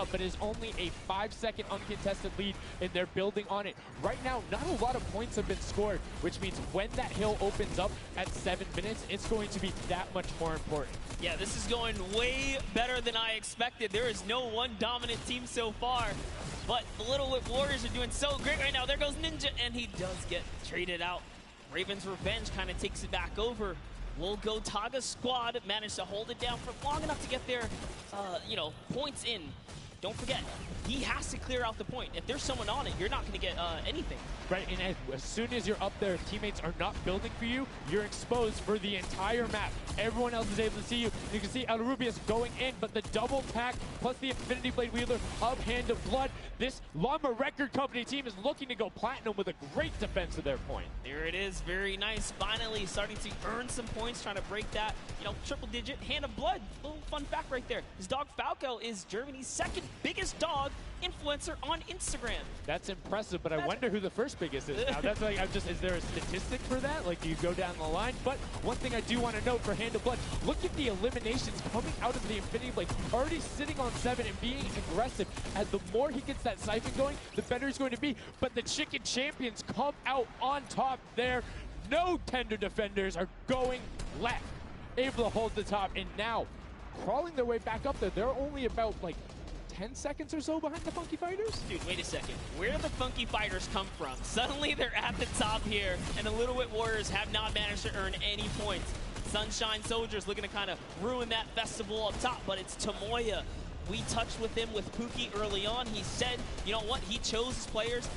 up, but is only a 5-second uncontested lead, and they're building on it. Right now, not a lot of points have been scored, which means when that hill opens up at 7 minutes, it's going to be that much more important. Yeah, this is going way better than I expected. There is no one dominant team so far, but the Little Whip Warriors are doing so great right now. There goes Ninja, and he does get traded out. Raven's Revenge kind of takes it back over. Will Gotaga's squad manage to hold it down for long enough to get their, points in? Don't forget, he has to clear out the point. If there's someone on it, you're not going to get anything. Right, and as soon as you're up there, teammates are not building for you. You're exposed for the entire map. Everyone else is able to see you. You can see El Rubius going in, but the double pack plus the Infinity Blade wielder of Hand of Blood. This Llama Record Company team is looking to go platinum with a great defense of their point. There it is, very nice. Finally starting to earn some points, trying to break that, triple digit Hand of Blood. Little fun fact right there. His dog Falco is Germany's second biggest dog influencer on Instagram. That's impressive, but I wonder who the first biggest is now. That's like, is there a statistic for that? Like, do you go down the line? But one thing I do want to note for Hand of Blood, look at the eliminations coming out of the Infinity Blade. Already sitting on 7 and being aggressive. As the more he gets that siphon going, the better he's going to be. But the Chicken Champions come out on top there. No tender defenders are going left. Able to hold the top, and now crawling their way back up there. They're only about, 10 seconds or so behind the Funky Fighters? Dude, wait a second. Where did the Funky Fighters come from? Suddenly they're at the top here, and the Little Whip Warriors have not managed to earn any points. Sunshine Soldiers looking to kind of ruin that festival up top, but it's Tomoya. We touched with him with Pookie early on. He said, you know what, he chose his players,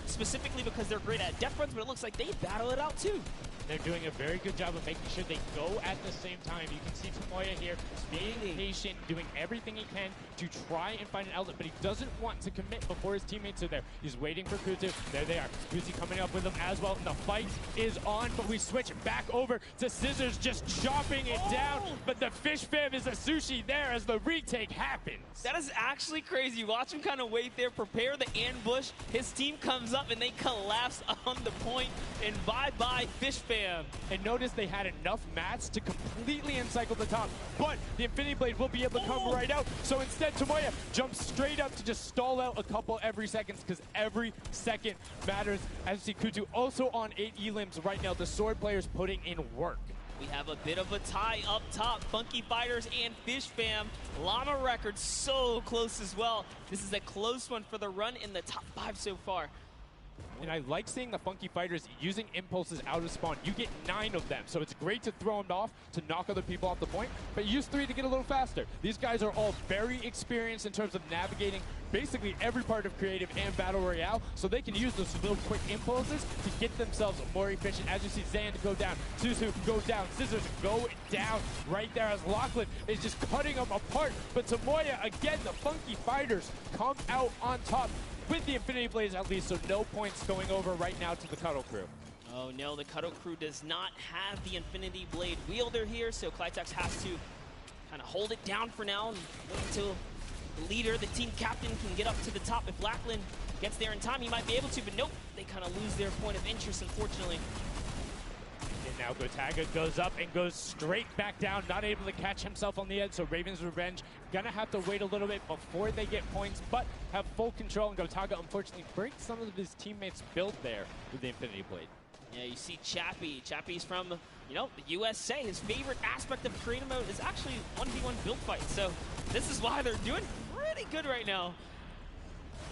specifically because they're great at death runs, but it looks like they battle it out too. They're doing a very good job of making sure they go at the same time. You can see Tomoya here being patient, doing everything he can to try and find an outlet, but he doesn't want to commit before his teammates are there. He's waiting for Kuzu. There they are. Kuzu coming up with them as well, and the fight is on, but we switch back over to Scissors just chopping it down, but the Fish Fam is a sushi there as the retake happens. That is actually crazy. Watch him kind of wait there, prepare the ambush. His team comes up, and they collapse on the point, and bye-bye Fish Fam. And notice they had enough mats to completely encircle the top, but the Infinity Blade will be able to come right out. So instead, Tomoya jumps straight up to just stall out a couple every seconds, because every second matters. As you see Kuzu also on 8 elims right now. The sword players putting in work. We have a bit of a tie up top. Funky Fighters and Fish Fam. Llama Record so close as well. This is a close one for the run in the top 5 so far. And I like seeing the Funky Fighters using impulses out of spawn. You get 9 of them, so it's great to throw them off to knock other people off the point, but use 3 to get a little faster. These guys are all very experienced in terms of navigating basically every part of creative and battle royale, so they can use those little quick impulses to get themselves more efficient. As you see Zand go down, Suzu go down, Scissors go down right there as Lachlan is just cutting them apart. But Tomoya, again, the Funky Fighters come out on top with the Infinity Blades at least, so no points going over right now to the Cuddle Crew. Oh no, the Cuddle Crew does not have the Infinity Blade wielder here, so Clitex has to kind of hold it down for now and wait until the leader, the team captain, can get up to the top. If Lachlan gets there in time, he might be able to, but nope, they kind of lose their point of interest, unfortunately. And now Gotaga goes up and goes straight back down, not able to catch himself on the edge, so Raven's Revenge gonna have to wait a little bit before they get points, but have full control, and Gotaga unfortunately breaks some of his teammates' build there with the Infinity Blade. Yeah, you see Chappie. Chappie's from, the USA. His favorite aspect of creative mode is actually 1v1 build fights, so this is why they're doing pretty good right now.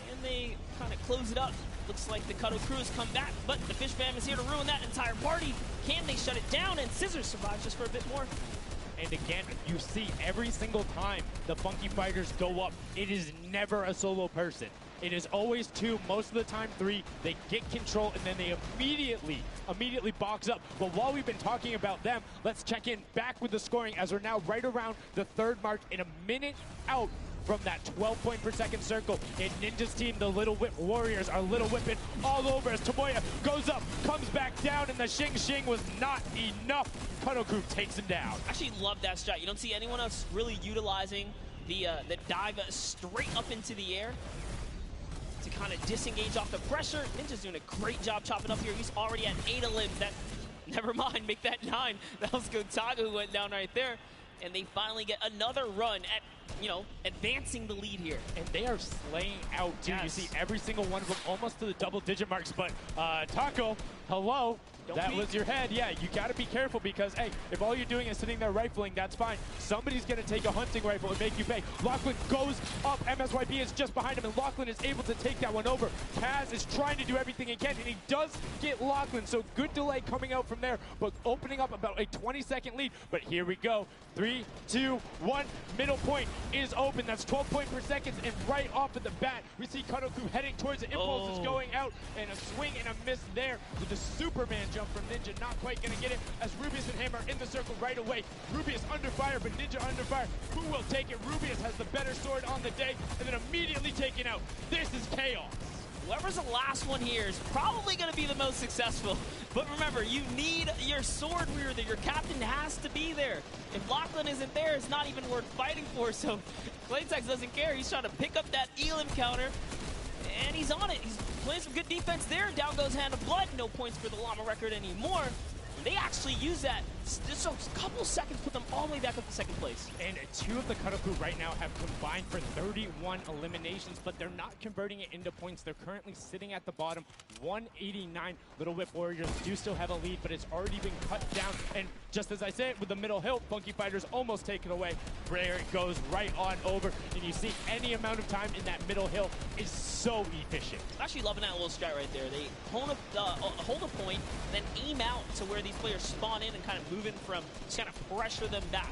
And they kind of close it up. Looks like the Cuddle Crew has come back, but the Fish Fam is here to ruin that entire party. Can they shut it down? And Scissors survives just for a bit more. And again, you see every single time the Funky Fighters go up, it is never a solo person. It is always 2, most of the time 3. They get control and then they immediately box up. But while we've been talking about them, let's check in back with the scoring as we're now right around the 3rd mark and a minute out from that 12 point per second circle. And Ninja's team, the Little Whip Warriors, are Little Whipping all over as Tomoya goes up, comes back down, and the Xing Xing was not enough. Cuddle Crew takes him down. I actually love that strat. You don't see anyone else really utilizing the dive straight up into the air to kind of disengage off the pressure. Ninja's doing a great job chopping up here. He's already at 8 elims. That, never mind, make that 9. That was Gotaga who went down right there. And they finally get another run at you know, advancing the lead here. And they are slaying out, too. Yes. You see every single one of them almost to the double-digit marks. But Taco, hello. That was your head. Yeah, you got to be careful because, hey, if all you're doing is sitting there rifling, that's fine. Somebody's going to take a hunting rifle and make you pay. Lachlan goes up. MSYB is just behind him, and Lachlan is able to take that one over. Kaz is trying to do everything he can, and he does get Lachlan. So good delay coming out from there, but opening up about a 20-second lead. But here we go. 3, 2, 1. Middle point is open. That's 12 points per second, and right off of the bat, we see Cuddleku heading towards it. Impulse is going out, and a swing and a miss there with the Superman jump from Ninja. Not quite going to get it as Rubius and Hammer in the circle right away. Rubius under fire, but Ninja under fire. Who will take it? Rubius has the better sword on the day, and then immediately taken out. This is chaos. Whoever's the last one here is probably going to be the most successful. But remember, you need your sword wielder. Your captain has to be there. If Lachlan isn't there, it's not even worth fighting for. So Claytex doesn't care. He's trying to pick up that Elam counter, and he's on it. He's playing some good defense there. Down goes Hand of Blood. No points for the Llama record anymore. They actually use that. Just a couple seconds put them all the way back up to second place. And two of the Cuddleku right now have combined for 31 eliminations, but they're not converting it into points. They're currently sitting at the bottom, 189. Little Whip Warriors do still have a lead, but it's already been cut down. And just as I said, with the middle hill, Funky Fighters almost take it away. There it goes right on over. And you see any amount of time in that middle hill is so efficient. I'm actually loving that little strat right there. They hold a point, then aim out to where these players spawn in and kind of move in from, just kind of pressure them back.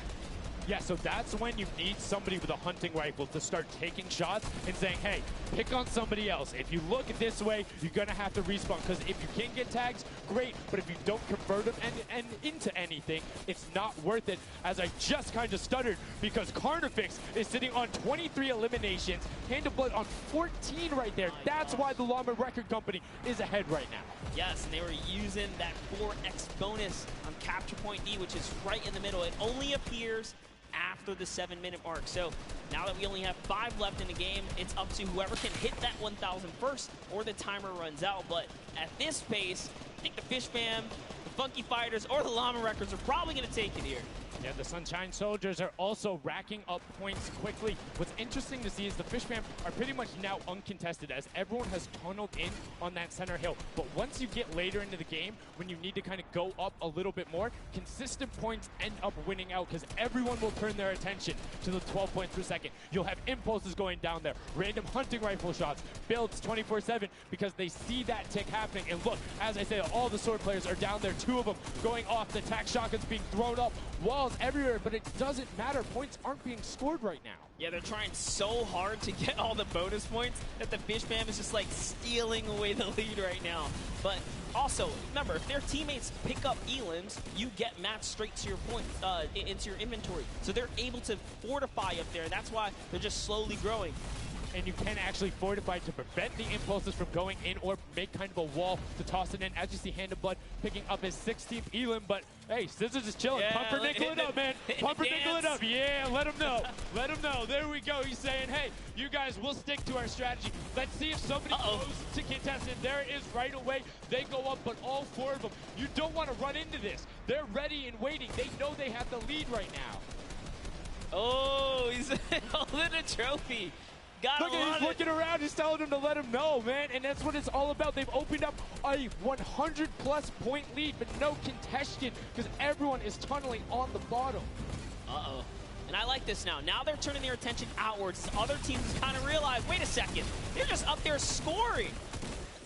Yeah, so that's when you need somebody with a hunting rifle to start taking shots and saying, hey, pick on somebody else. If you look at this way, you're going to have to respawn, because if you can get tags, great, but if you don't convert them and into anything, it's not worth it, as I just kind of stuttered, because Carnifex is sitting on 23 eliminations, Hand of Blood on 14 right there. That's why the Llama Record Company is ahead right now. Yes, and they were using that 4x bonus on Capture Point D, which is right in the middle. It only appears after the 7-minute mark. So now that we only have 5 left in the game, it's up to whoever can hit that 1,000 first or the timer runs out. But at this pace, I think the Fish Fam, the Funky Fighters, or the Llama Records are probably going to take it here. Yeah, the Sunshine Soldiers are also racking up points quickly. What's interesting to see is the Fish Fam are pretty much now uncontested, as everyone has tunneled in on that center hill. But once you get later into the game, when you need to kind of go up a little bit more, consistent points end up winning out, because everyone will turn their attention to the 12 points per second. You'll have impulses going down there, random hunting rifle shots, builds 24/7, because they see that tick happening. And look, as I say, all the sword players are down there, 2 of them going off, the tac shotguns being thrown up, walls everywhere, but it doesn't matter. Points aren't being scored right now. Yeah, they're trying so hard to get all the bonus points that the Fish Fam is just like stealing away the lead right now. But also, remember, if their teammates pick up Elams, you get matched straight to your point, into your inventory. So they're able to fortify up there, and that's why they're just slowly growing. And you can actually fortify to prevent the impulses from going in, or make kind of a wall to toss it in. As you see, Hand of Blood picking up his 16th Elam, but hey, Scissors is chilling. Yeah, Pumpernickel it up, man. Pumpernickel it up. Yeah, let him know. Let him know. There we go. He's saying, hey, you guys, we'll stick to our strategy. Let's see if somebody goes to contest it. There it is right away. They go up, but all 4 of them. You don't want to run into this. They're ready and waiting. They know they have the lead right now. Oh, he's holding a trophy. Look at he's looking around, he's telling him to let him know, man, and that's what it's all about. They've opened up a 100-plus point lead, but no contention, because everyone is tunneling on the bottom. Uh-oh. And I like this now. Now they're turning their attention outwards. Other teams kind of realize, wait a second, they're just up there scoring.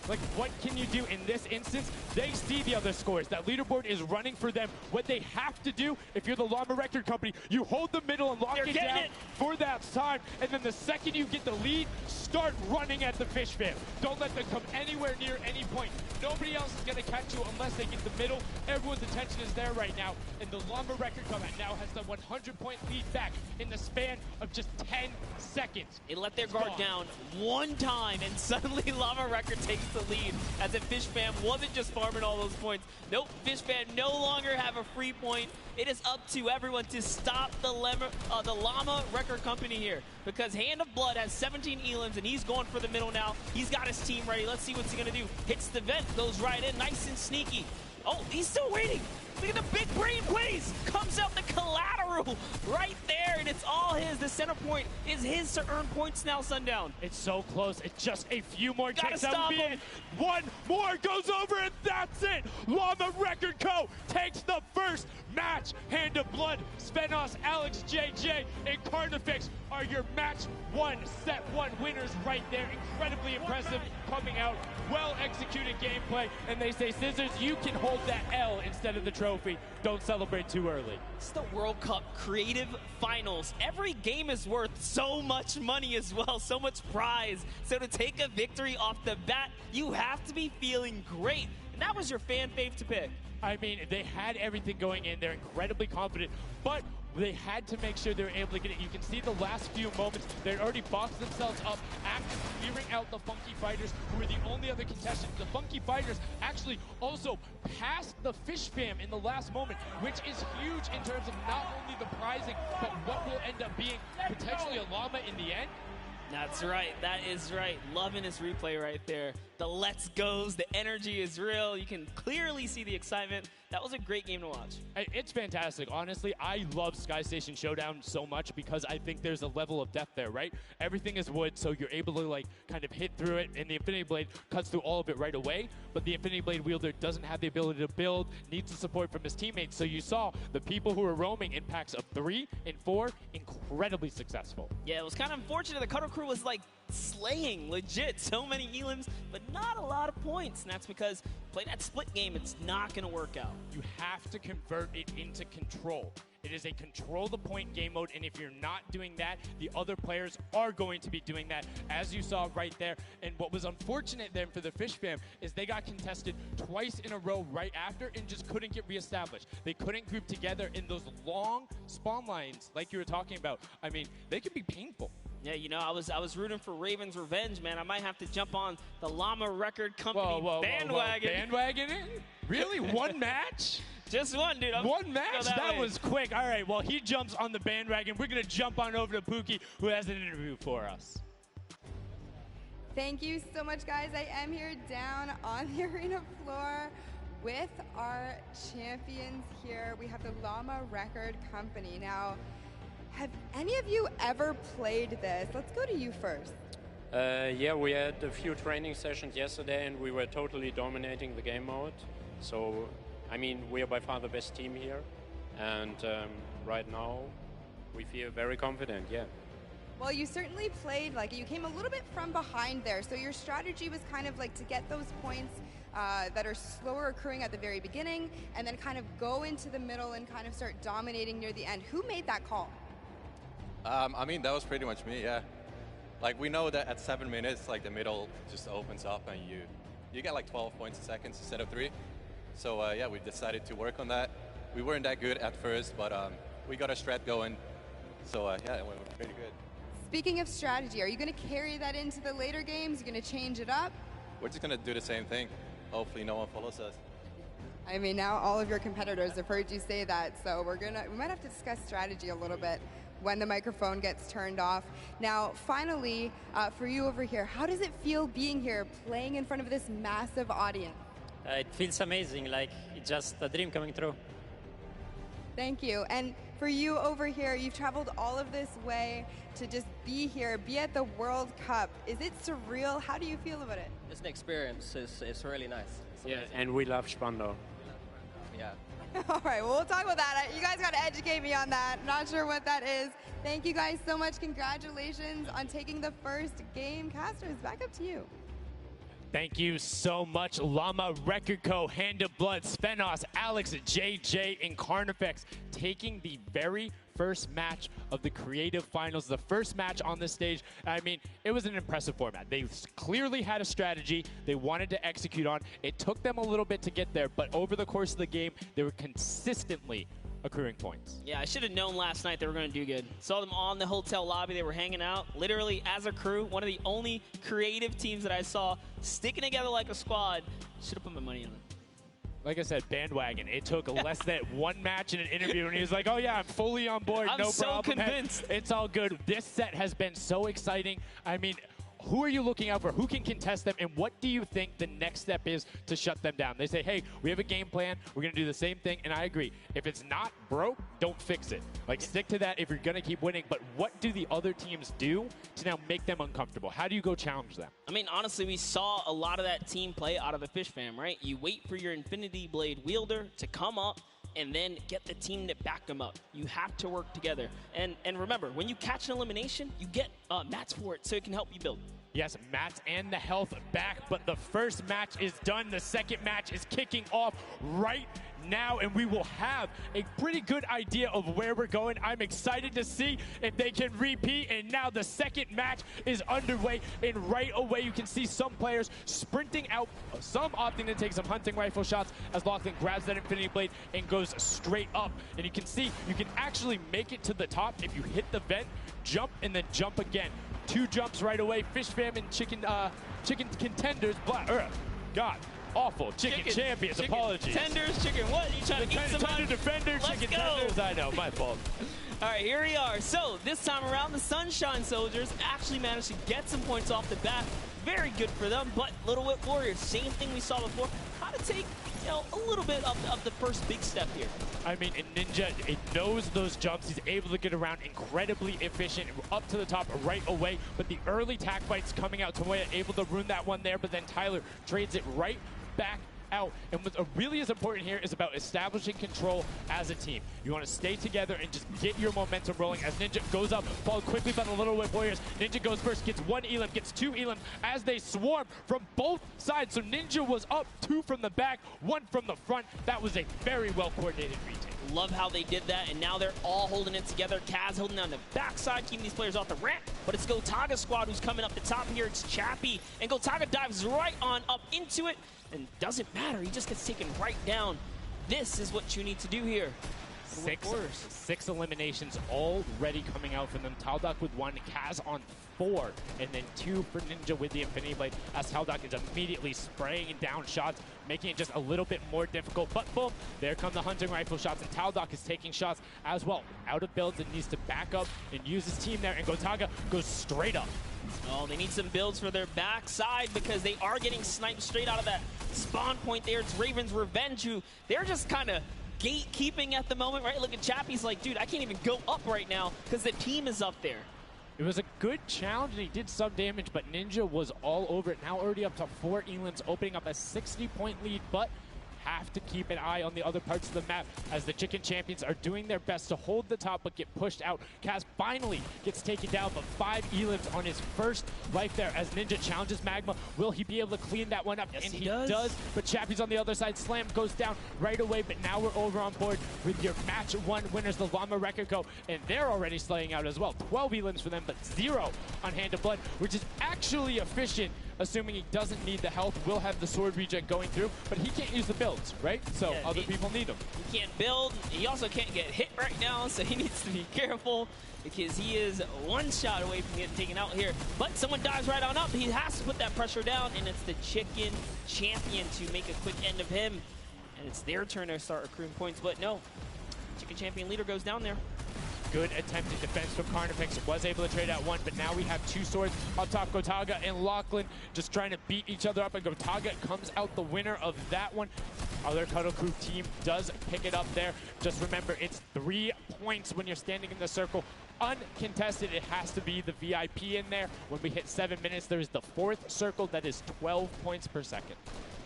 Like, what can you do in this instance? They see the other scores. That leaderboard is running for them. What they have to do, if you're the Llama Record Company, you hold the middle and lock it down for that time. And then the second you get the lead, start running at the Fish Fam. Don't let them come anywhere near any point. Nobody else is going to catch you unless they get the middle. Everyone's attention is there right now. And the Llama Record Company now has the 100-point lead back in the span of just 10 seconds. They let their guard down one time, and suddenly Llama Record takes the lead, as if Fish Fam wasn't just farming all those points. Nope, Fish Fam no longer have a free point. It is up to everyone to stop the Llama Record Company here, because Hand of Blood has 17 Elams, and he's going for the middle now. He's got his team ready. Let's see what's he going to do. Hits the vent, goes right in, nice and sneaky. Oh, he's still waiting. Look at the big brain plays. Comes out the collateral. through right there, and it's all his. The center point is his to earn points now, Sundown. It's so close. It's just a few more Gotta takes. stop him. One more goes over, and that's it. Llama Record Co. takes the first match. Hand of Blood, Svenos, Alex, JJ, and Carnifex are your match one, set one winners right there. Incredibly impressive coming out. Well executed gameplay. And they say, Scissors, you can hold that L instead of the trophy. Don't celebrate too early. It's the World Cup Creative Finals. Every game is worth so much money as well, so much prize. So to take a victory off the bat, you have to be feeling great. And that was your fan fave to pick. I mean, they had everything going in. They're incredibly confident, but they had to make sure they were able to get it. You can see the last few moments, they'd already boxed themselves up after clearing out the Funky Fighters, who were the only other contestants. The Funky Fighters actually also passed the Fish Fam in the last moment, which is huge in terms of not only the prizing, but what will end up being potentially a llama in the end. That's right. That is right. Loving this replay right there. The let's goes, the energy is real. You can clearly see the excitement. That was a great game to watch. It's fantastic. Honestly, I love Sky Station Showdown so much because I think there's a level of depth there, right? Everything is wood, so you're able to like kind of hit through it, and the Infinity Blade cuts through all of it right away, but the Infinity Blade wielder doesn't have the ability to build, needs the support from his teammates. So you saw the people who were roaming in packs of 3 and 4, incredibly successful. Yeah, it was kind of unfortunate. The Cutter Crew was like slaying, legit, so many elims, but not a lot of points. And that's because play that split game, it's not going to work out. You have to convert it into control. It is a control the point game mode, and if you're not doing that, the other players are going to be doing that, as you saw right there. And what was unfortunate then for the Fish Fam is they got contested twice in a row right after and just couldn't get reestablished. They couldn't group together in those long spawn lines like you were talking about. I mean, they could be painful. Yeah, you know, I was rooting for Raven's revenge, man. I might have to jump on the Llama Record Company bandwagon. Bandwagon it? Really? One match? Just one, dude. One match? That was quick. All right, well, he jumps on the bandwagon. We're going to jump on over to Pookie, who has an interview for us. Thank you so much, guys. I am here down on the arena floor with our champions here. We have the Llama Record Company. Now, have any of you ever played this? Let's go to you first. Yeah, we had a few training sessions yesterday, and we were totally dominating the game mode. So, I mean, we are by far the best team here, and right now we feel very confident, yeah. Well, you certainly played, like, you came a little bit from behind there, so your strategy was kind of like to get those points that are slower accruing at the very beginning, and then kind of go into the middle and kind of start dominating near the end. Who made that call? I mean, that was pretty much me, yeah. Like, we know that at 7 minutes, like, the middle just opens up and you get like 12 points a second instead of 3. So, yeah, we decided to work on that. We weren't that good at first, but we got a strat going. So, yeah, it went pretty good. Speaking of strategy, are you going to carry that into the later games? You're going to change it up? We're just going to do the same thing. Hopefully no one follows us. I mean, now all of your competitors have heard you say that, so we might have to discuss strategy a little bit when the microphone gets turned off. Now, finally, for you over here, how does it feel being here, playing in front of this massive audience? It feels amazing, like it's just a dream coming true. Thank you. And for you over here, you've traveled all of this way to just be here, be at the World Cup. Is it surreal? How do you feel about it? It's an experience. It's really nice. Yeah, and we love Spandau. Yeah. All right, well, we'll talk about that. You guys got to educate me on that. Not sure what that is. Thank you guys so much. Congratulations on taking the first game. Casters, back up to you. Thank you so much, Llama Record Co., Hand of Blood, Svenos, Alex, JJ, and Carnifex taking the very first match of the Creative Finals, the first match on this stage. I mean, it was an impressive format. They clearly had a strategy they wanted to execute on. It took them a little bit to get there, but over the course of the game, they were consistently accruing points. Yeah, I should have known last night they were going to do good. Saw them on the hotel lobby. They were hanging out, literally as a crew. One of the only creative teams that I saw sticking together like a squad. Should have put my money on them. Like I said, bandwagon. It took less than one match in an interview, and he was like, oh, yeah, I'm fully on board. I'm no so problem. convinced. It's all good. This set has been so exciting. I mean, who are you looking out for? Who can contest them? And what do you think the next step is to shut them down? They say, hey, we have a game plan. We're going to do the same thing. And I agree. If it's not broke, don't fix it. Like, stick to that if you're going to keep winning. But what do the other teams do to now make them uncomfortable? How do you go challenge them? I mean, honestly, we saw a lot of that team play out of the Fish Fam, right? You wait for your Infinity Blade wielder to come up and then get the team to back them up. You have to work together. And remember, when you catch an elimination, you get mats for it so it can help you build. Yes, mats and the health back, but the first match is done. The second match is kicking off right now, and we will have a pretty good idea of where we're going. I'm excited to see if they can repeat, and now the second match is underway, and right away you can see some players sprinting out, some opting to take some hunting rifle shots as Lachlan grabs that Infinity Blade and goes straight up. And you can see you can actually make it to the top if you hit the vent, jump, and then jump again. 2 jumps right away. Fish Fam and chicken contenders. God. Awful. Chicken champions. Apologies. Tenders, chicken what? You trying to eat some Tender defender, Let's chicken go. tenders. I know, my fault. All right, here we are. So this time around, the Sunshine Soldiers actually managed to get some points off the bat. Very good for them, but Little Whip Warriors, same thing we saw before. How to take, you know, a little bit of the first big step here. I mean, Ninja, it knows those jumps. He's able to get around incredibly efficient, up to the top right away. But the early tack fights coming out, Tomoya able to ruin that one there, but then Tyler trades it right back out. And what really is important here is about establishing control as a team. You want to stay together and just get your momentum rolling as Ninja goes up, followed quickly by the Little Whip Warriors. Ninja goes first, gets 1 elim, gets 2 elim as they swarm from both sides. So Ninja was up 2 from the back, 1 from the front. That was a very well-coordinated retake. Love how they did that, and now they're all holding it together. Kaz holding down the backside, keeping these players off the ramp, but it's Gotaga's squad who's coming up the top here. It's Chappie, and Gotaga dives right on up into it, and doesn't matter. He just gets taken right down. This is what you need to do here. 6 eliminations already coming out from them. Taldock with 1, Kaz on 4, and then 2 for Ninja with the Infinity Blade, as Taldock is immediately spraying down shots, making it just a little bit more difficult. But boom, there come the hunting rifle shots, and Taldock is taking shots as well. Out of builds and needs to back up and use his team there, and Gotaga goes straight up. Oh, they need some builds for their backside because they are getting sniped straight out of that spawn point there. It's Raven's Revenge, who they're just kind of gatekeeping at the moment, right? Look at Chappie's like, dude, I can't even go up right now because the team is up there. It was a good challenge, and he did some damage, but Ninja was all over it. Now already up to 4 elims, opening up a 60-point lead, but have to keep an eye on the other parts of the map as the Chicken Champions are doing their best to hold the top but get pushed out. Kaz finally gets taken down, but 5 elims on his first life there as Ninja challenges Magma. Will he be able to clean that one up? Yes, and he does. But Chappie's on the other side. Slam goes down right away, but now we're over on board with your match 1 winners, the Llama Record Co. And they're already slaying out as well. 12 elims for them, but 0 on Hand of Blood, which is actually efficient. Assuming he doesn't need the health, will have the sword regen going through, but he can't use the builds, right? So yeah, other people need them. He can't build. He also can't get hit right now, so he needs to be careful because he is 1 shot away from getting taken out here. But someone dives right on up. He has to put that pressure down, and it's the Chicken Champion to make a quick end of him. And it's their turn to start accruing points, but no. Chicken Champion leader goes down there. Good attempted defense from Carnifex. Was able to trade out 1, but now we have 2 swords up top. Gotaga and Lachlan just trying to beat each other up, and Gotaga comes out the winner of that one. Other Cuddle Crew team does pick it up there. Just remember, it's 3 points when you're standing in the circle. Uncontested, it has to be the VIP in there. When we hit 7 minutes, there's the 4th circle that is 12 points per second.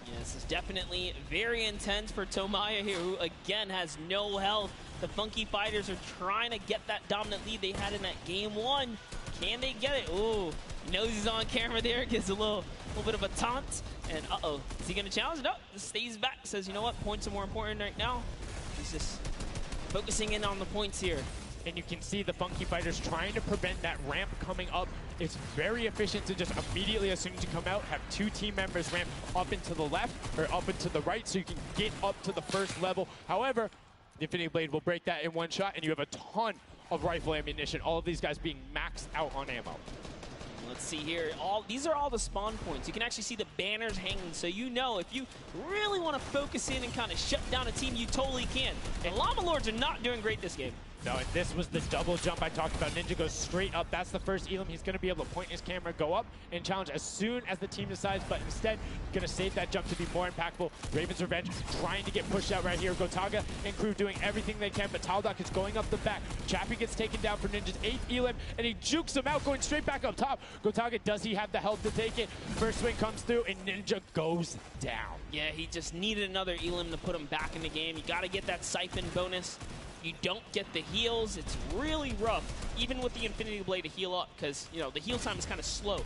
Yeah, this is definitely very intense for Tomoya here, who again has no health. The Funky Fighters are trying to get that dominant lead they had in that game 1. Can they get it? Ooh, he knows he's on camera there, gives a little bit of a taunt. And uh-oh, is he gonna challenge? No, stays back, says, you know what, points are more important right now. He's just focusing in on the points here. And you can see the Funky Fighters trying to prevent that ramp coming up. It's very efficient to just immediately, as soon as you come out, have 2 team members ramp up into the left or up into the right so you can get up to the first level. However, the Infinity Blade will break that in 1 shot, and you have a ton of rifle ammunition. All of these guys being maxed out on ammo. Let's see here. These are all the spawn points. You can actually see the banners hanging, so you know if you really want to focus in and kind of shut down a team, you totally can. The Llama Lords are not doing great this game. No, and this was the double jump I talked about. Ninja goes straight up. That's the first Elam. He's going to be able to point his camera, go up, and challenge as soon as the team decides, but instead, going to save that jump to be more impactful. Raven's Revenge trying to get pushed out right here. Gotaga and crew doing everything they can, but Taldock is going up the back. Chappie gets taken down for Ninja's 8th Elam, and he jukes him out, going straight back up top. Gotaga, does he have the health to take it? First swing comes through, and Ninja goes down. Yeah, he just needed another Elam to put him back in the game. You got to get that siphon bonus. You don't get the heals. It's really rough, even with the Infinity Blade to heal up, because, you know, the heal time is kind of slow.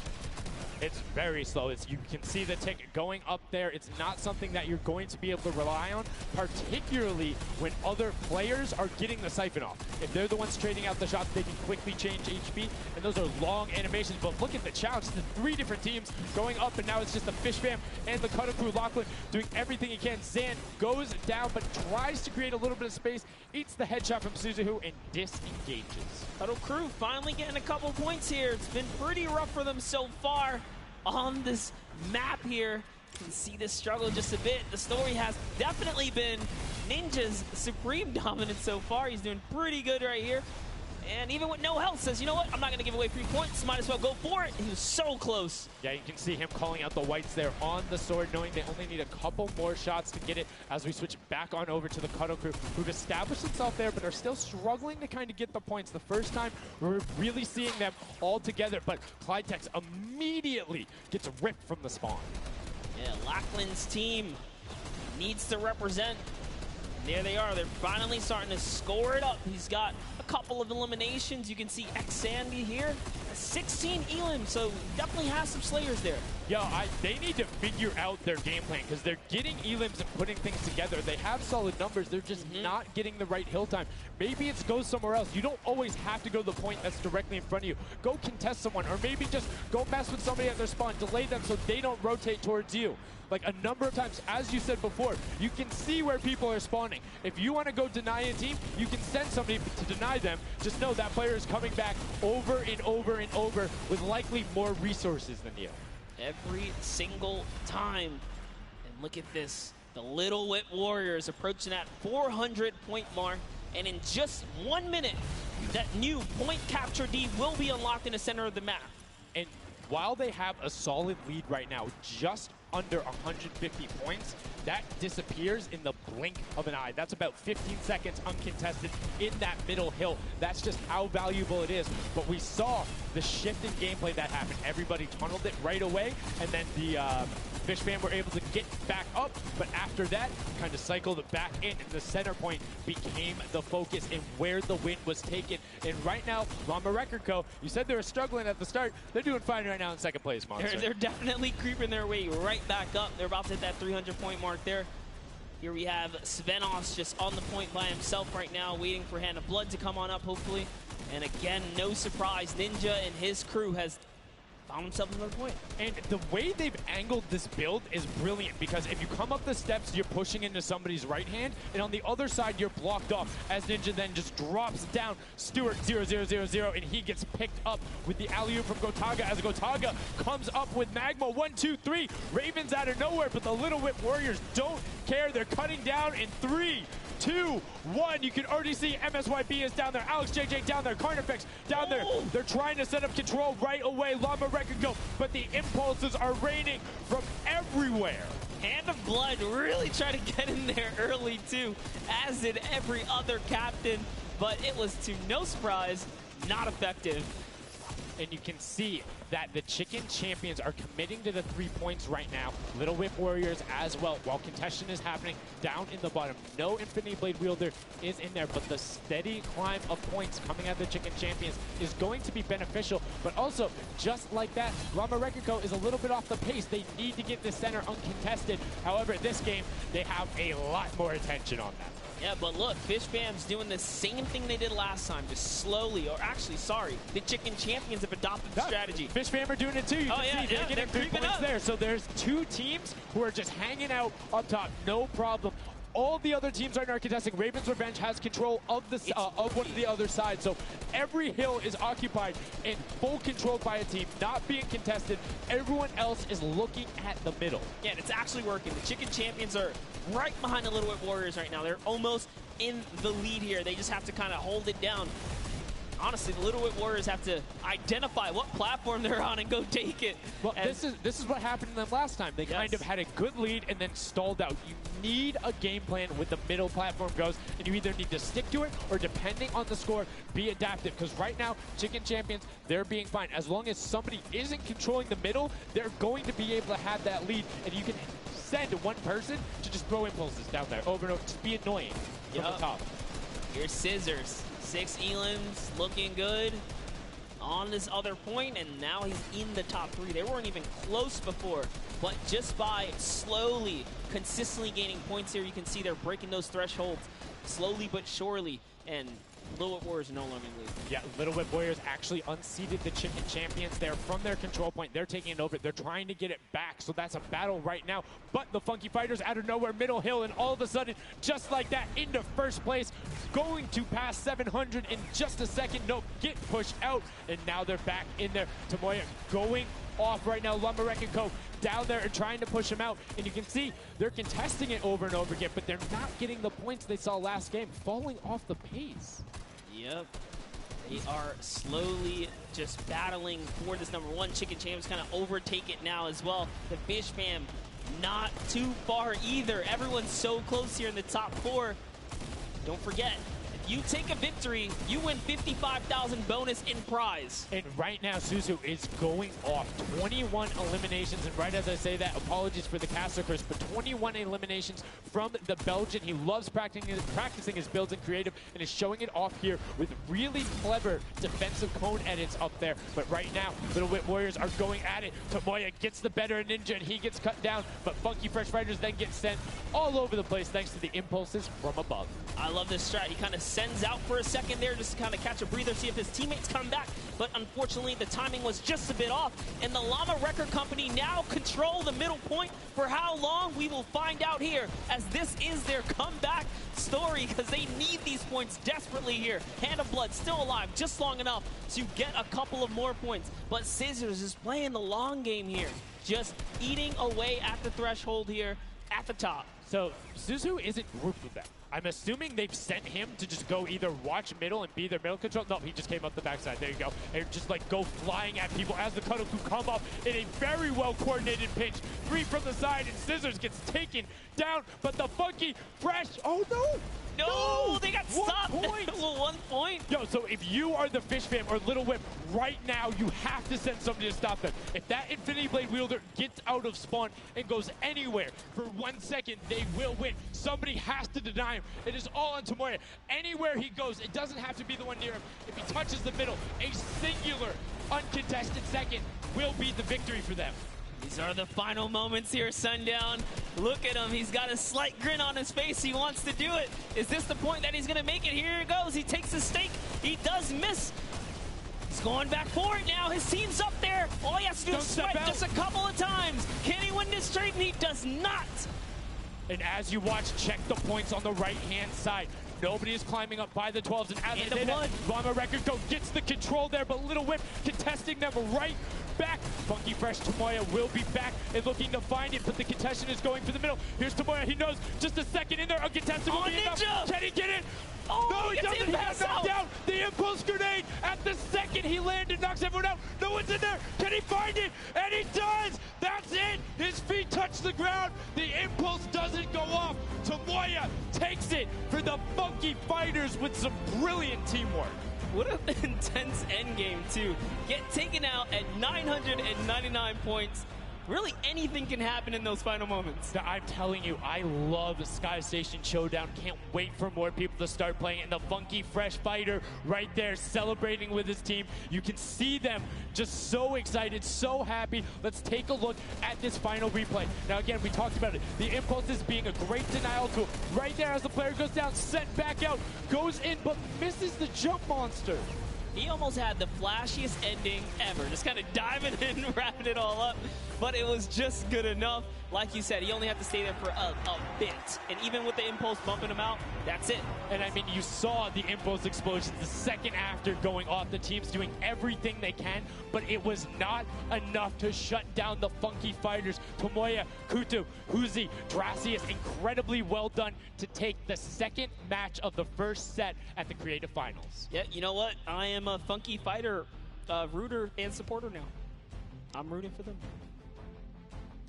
It's very slow. You can see the tick going up there. It's not something that you're going to be able to rely on, particularly when other players are getting the siphon off. If they're the ones trading out the shots, they can quickly change HP, and those are long animations. But look at the challenge. The 3 different teams going up, and now it's just the Fish Fam and the Cutter Crew. Lachlan doing everything he can. Zan goes down, but tries to create a little bit of space, eats the headshot from Suzuhu, and disengages. Cutter Crew finally getting a couple points here. It's been pretty rough for them so far on this map here. You can see this struggle just a bit. The story has definitely been Ninja's supreme dominance so far. He's doing pretty good right here. And even with no health, says, you know what, I'm not going to give away 3 points. Might as well go for it. He was so close. Yeah, you can see him calling out the whites there on the sword, knowing they only need a couple more shots to get it as we switch back on over to the Cuddle Crew, who've established themselves there, but are still struggling to kind of get the points. The first time we're really seeing them all together, but Clydetex immediately gets ripped from the spawn. Yeah, Lachlan's team needs to represent. There they are. They're finally starting to score it up. He's got a couple of eliminations. You can see X-Sandy here. 16 Elam, so definitely has some Slayers there. Yo, they need to figure out their game plan because they're getting Elams and putting things together. They have solid numbers. They're just not getting the right hill time. Maybe it's go somewhere else. You don't always have to go to the point that's directly in front of you. Go contest someone, or maybe just go mess with somebody at their spawn. Delay them so they don't rotate towards you. Like a number of times, as you said before, you can see where people are spawning. If you want to go deny a team, you can send somebody to deny them. Just know that player is coming back over and over and over with likely more resources than you. Every single time. And look at this. The Little Whip Warriors approaching that 400-point mark. And in just 1 minute, that new point capture D will be unlocked in the center of the map. And while they have a solid lead right now, just under 150 points, that disappears in the blink of an eye. That's about 15 seconds uncontested in that middle hill. That's just how valuable it is. But we saw the shift in gameplay that happened. Everybody tunneled it right away, and then the Fish Fam were able to get back up, but after that, kind of cycled it back in, and the center point became the focus and where the win was taken. And right now, Llama Record Co., you said they were struggling at the start. They're doing fine right now in second place, Monster. They're definitely creeping their way right back up. They're about to hit that 300-point mark there. Here we have Svenos just on the point by himself right now, waiting for Hand of Blood to come on up, hopefully. And again, no surprise, Ninja and his crew has found himself another point. And the way they've angled this build is brilliant, because if you come up the steps, you're pushing into somebody's right hand, and on the other side, you're blocked off, as Ninja then just drops down Stewart 0-0-0-0, and he gets picked up with the alley-oop from Gotaga, as Gotaga comes up with Magma 1, 2, 3. Ravens out of nowhere, but the Little Whip Warriors don't care. They're cutting down in 3, 2, 1. You can already see MSYB is down there. Alex JJ down there. Carnifex down there. They're trying to set up control right away. Llama Record go, but the impulses are raining from everywhere. Hand of Blood really tried to get in there early too, as did every other captain, but it was to no surprise, not effective. And you can see that the Chicken Champions are committing to the 3 points right now. Little Whip Warriors as well, while contention is happening down in the bottom. No Infinity Blade Wielder is in there, but the steady climb of points coming at the Chicken Champions is going to be beneficial. But also, just like that, Llama Record Co. is a little bit off the pace. They need to get the center uncontested. However, this game, they have a lot more attention on that. Yeah, but look, Fish Fam's doing the same thing they did last time, just slowly, or actually, sorry, the Chicken Champions have adopted the strategy. Fish Fam are doing it too. You can see they're getting 3 points there. So there's 2 teams who are just hanging out up top, no problem. all the other teams right now are contesting. Raven's Revenge has control of the of one of the other side, so every hill is occupied and full controlled by a team, not being contested. Everyone else is looking at the middle. Yeah, and it's actually working. The Chicken Champions are right behind the Little Whip Warriors right now. They're almost in the lead here. They just have to kind of hold it down. Honestly, the Little Whip Warriors have to identify what platform they're on and go take it. Well, this is what happened to them last time. They kind of had a good lead and then stalled out. You need a game plan with the middle platform goes, and you either need to stick to it or, depending on the score, be adaptive. Because right now, Chicken Champions, they're being fine. As long as somebody isn't controlling the middle, they're going to be able to have that lead, and you can send one person to just throw impulses down there over and over. Just be annoying from the top. Here's Scissors. 6 Elans looking good on this other point, and now he's in the top 3. They weren't even close before, but just by slowly, consistently gaining points here, you can see they're breaking those thresholds slowly but surely, and Little Whip Warriors are no longer in the lead. Yeah, Little Whip Warriors actually unseated the Chicken Champions there from their control point. They're taking it over. They're trying to get it back, so that's a battle right now. But the Funky Fighters out of nowhere, middle hill, and all of a sudden, just like that, into first place, going to pass 700 in just a second. Nope, get pushed out, and now they're back in there. Tomoya going off right now. Lumberek and Co. down there and trying to push him out, and you can see they're contesting it over and over again, but they're not getting the points they saw last game, falling off the pace. Yep. They are slowly just battling for this number 1. Chicken Champs kind of overtake it now as well. The Fish Fam not too far either. Everyone's so close here in the top 4. Don't forget, if you take a victory, you win 55,000 bonus in prize. And right now, Suzu is going off. 21 eliminations, and right as I say that, apologies for the caster curse, but 21 eliminations from the Belgian. He loves practicing his builds and creative, and is showing it off here with really clever defensive cone edits up there. But right now, Little Whip Warriors are going at it. Tomoya gets the better Ninja, and he gets cut down, but Funky Fresh Fighters then get sent all over the place thanks to the impulses from above. I love this strat. He kind of sends out for a second there just to kind of catch a breather, see if his teammates come back. But unfortunately, the timing was just a bit off. And the Llama Record Company now control the middle point. For how long, we will find out here, as this is their comeback story, because they need these points desperately here. Hand of Blood still alive, just long enough to get a couple of more points. But Scissors is playing the long game here, just eating away at the threshold here at the top. So Suzu isn't grouped with them. I'm assuming they've sent him to just go either watch middle and be their middle control. No, he just came up the backside. There you go. And just like go flying at people as the Cuddleku come up in a very well coordinated pinch. 3 from the side, and Scissors gets taken down. But the Funky Fresh, oh no! No, they got stopped. 1 point. Well, 1 point. Yo, so if you are the Fish Fam or Little Whip, right now you have to send somebody to stop them. If that Infinity Blade wielder gets out of spawn and goes anywhere for 1 second, they will win. Somebody has to deny him. It is all on Tomoya. Anywhere he goes, it doesn't have to be the one near him. If he touches the middle, a singular uncontested second will be the victory for them. These are the final moments here, Sundown. Look at him. He's got a slight grin on his face. He wants to do it. Is this the point that he's going to make it? Here it goes. He takes the stake. He does miss. He's going back for it now. His team's up there. All he has to do is swipe just a couple of times. Can he win this trade? And he does not. And as you watch, check the points on the right-hand side. Nobody is climbing up by the 12s. And as I say that, Llama Record Go gets the control there, but Little Whip contesting them right back. Funky Fresh Tomoya will be back and looking to find it, but the contention is going for the middle. Here's Tomoya. He knows just a second in there. Uncontested will be enough. Can he get it? Oh, no, he doesn't. He got knocked down. The impulse grenade at the second he landed knocks everyone out. No one's in there. Can he find it? And he does. That's it. His feet touch the ground. The impulse doesn't go off. Tomoya takes it for the Funky Fighters with some brilliant teamwork. What an intense endgame, too. Get taken out at 999 points. Really, anything can happen in those final moments. I'm telling you, I love Sky Station Showdown. Can't wait for more people to start playing. And the Funky Fresh Fighter right there celebrating with his team. You can see them just so excited, so happy. Let's take a look at this final replay. Now, again, we talked about it. The impulses being a great denial tool. Right there as the player goes down, sent back out, goes in, but misses the jump monster. He almost had the flashiest ending ever. Just kind of diving in, wrapping it all up. but it was just good enough. Like you said, he only had to stay there for a bit. And even with the impulse bumping him out, that's it. And I mean, you saw the impulse explosions the second after going off. The team's doing everything they can, but it was not enough to shut down the Funky Fighters. Tomoya, Kutu, Huzi, Dracius, incredibly well done to take the second match of the first set at the Creative Finals. Yeah, you know what? I am a Funky Fighter rooter and supporter now. I'm rooting for them.